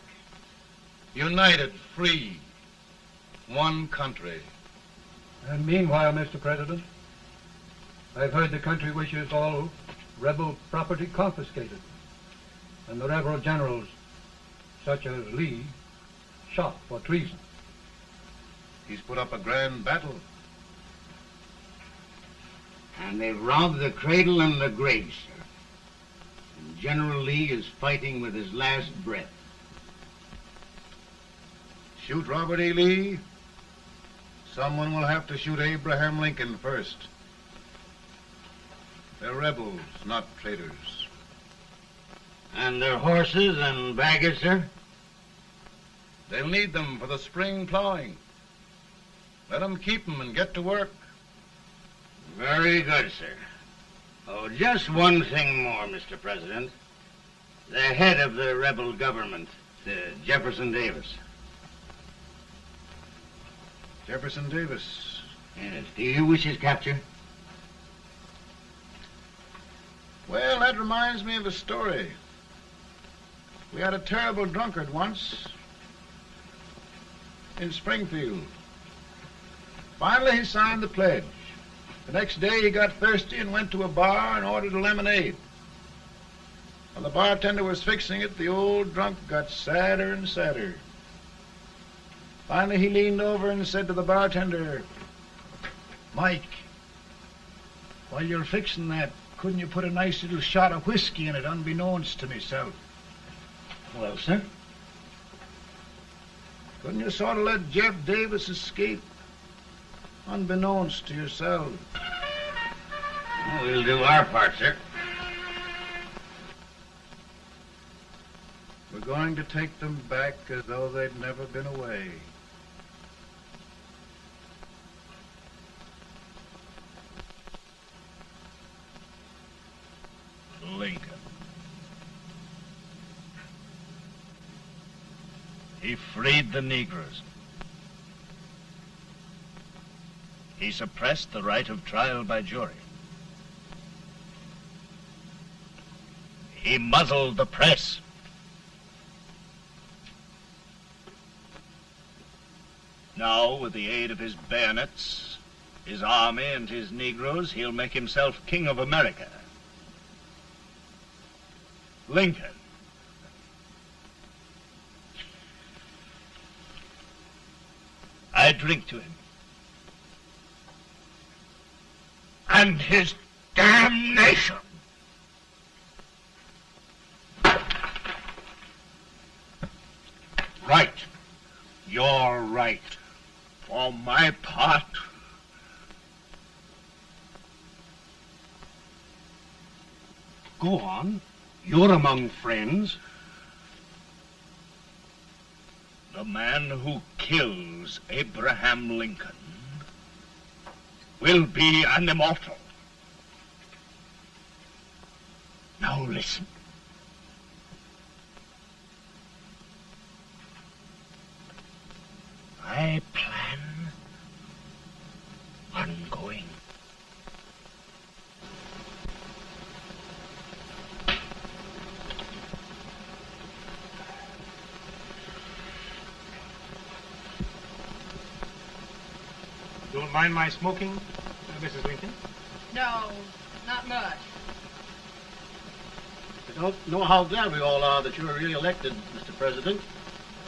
United, free. One country. And meanwhile, Mr. President, I've heard the country wishes all rebel property confiscated, and the rebel generals, such as Lee, shot for treason. He's put up a grand battle. And they've robbed the cradle and the grave, sir. And General Lee is fighting with his last breath. Shoot Robert E. Lee? Someone will have to shoot Abraham Lincoln first. They're rebels, not traitors. And their horses and baggage, sir? They'll need them for the spring plowing. Let them keep them and get to work. Very good, sir. Oh, just one thing more, Mr. President. The head of the rebel government, Jefferson Davis. Jefferson Davis? Yes. Do you wish his capture? Well, that reminds me of a story. We had a terrible drunkard once in Springfield. Finally, he signed the pledge. The next day, he got thirsty and went to a bar and ordered a lemonade. While the bartender was fixing it, the old drunk got sadder and sadder. Finally, he leaned over and said to the bartender, "Mike, while you're fixing that, couldn't you put a nice little shot of whiskey in it, unbeknownst to myself?" Well, sir? Couldn't you sort of let Jeff Davis escape, unbeknownst to yourself? Well, we'll do our part, sir. We're going to take them back as though they'd never been away. Lincoln. He freed the Negroes. He suppressed the right of trial by jury. He muzzled the press. Now, with the aid of his bayonets, his army, and his Negroes, he'll make himself king of America. Lincoln. I drink to him. And his damnation. Right. You're right. For my part, Go on. You're among friends. the man who kills Abraham Lincoln will be an immortal. Now listen. Mind my smoking, Mrs. Lincoln? No, not much. I don't know how glad we all are that you're re-elected, Mr. President.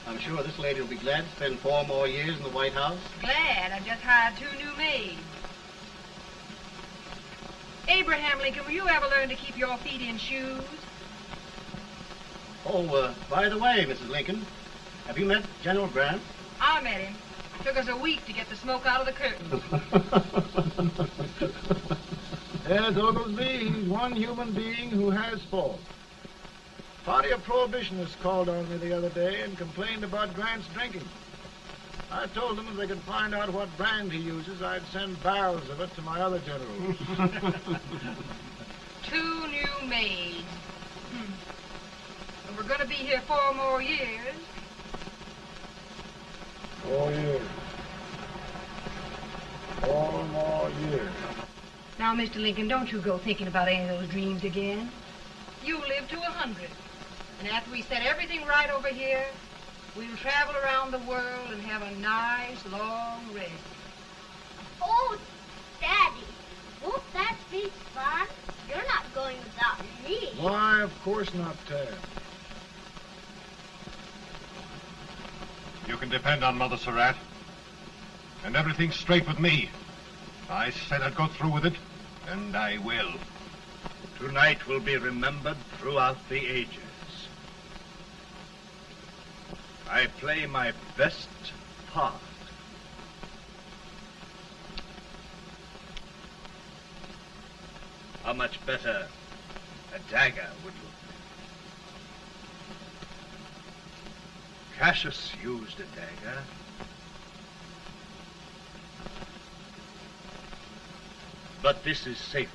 I'm sure this lady will be glad to spend 4 more years in the White House. Glad. I've just hired 2 new maids. Abraham Lincoln, will you ever learn to keep your feet in shoes? Oh, by the way, Mrs. Lincoln, have you met General Grant? I met him. Took us a week to get the smoke out of the curtains. Yes, Oglesby, he's one human being who has faults. Party of Prohibitionists called on me the other day and complained about Grant's drinking. I told them if they could find out what brand he uses, I'd send barrels of it to my other generals. 2 new maids. And we're going to be here 4 more years. 4 years. 4 more years. Now, Mr. Lincoln, don't you go thinking about any of those dreams again. You live to 100. And after we set everything right over here, we'll travel around the world and have a nice, long rest. Oh, Daddy, won't that be fun? You're not going without me. Why, of course not, Tad. You can depend on Mother Surratt. And everything's straight with me. I said I'd go through with it, and I will. Tonight will be remembered throughout the ages. I play my best part. How much better a dagger would look. Cassius used a dagger. But this is safer.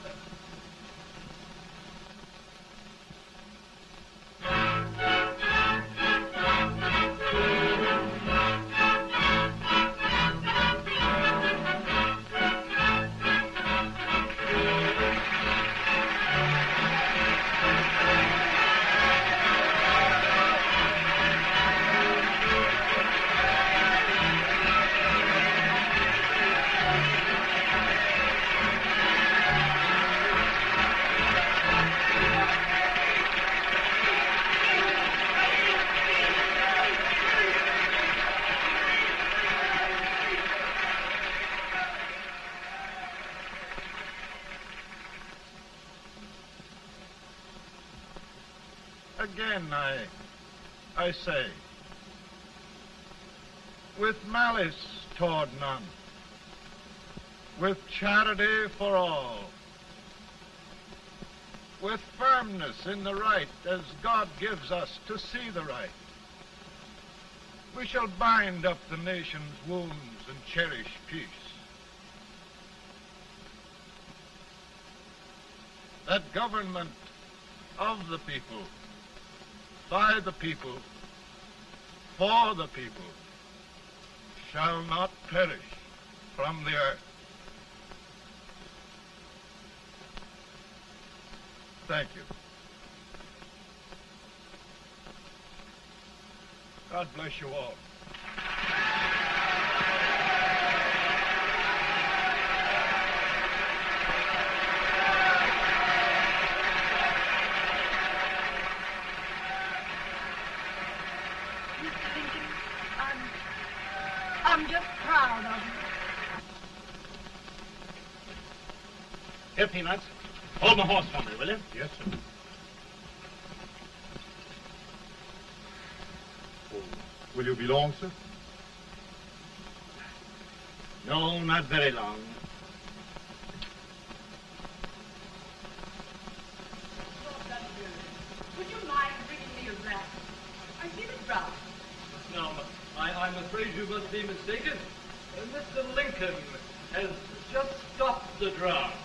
Again, I say, with malice toward none, with charity for all, with firmness in the right as God gives us to see the right, we shall bind up the nation's wounds and cherish peace. That government of the people, by the people, for the people, shall not perish from the earth. Thank you. God bless you all. I'm just proud of you. Here, Peanuts. Hold my horse for me, will you? Yes, sir. Oh, will you be long, sir? No, not very long. Would you mind bringing me a wrap? I feel it dry. No, I'm afraid you must be mistaken. Mr. Lincoln has just stopped the draft.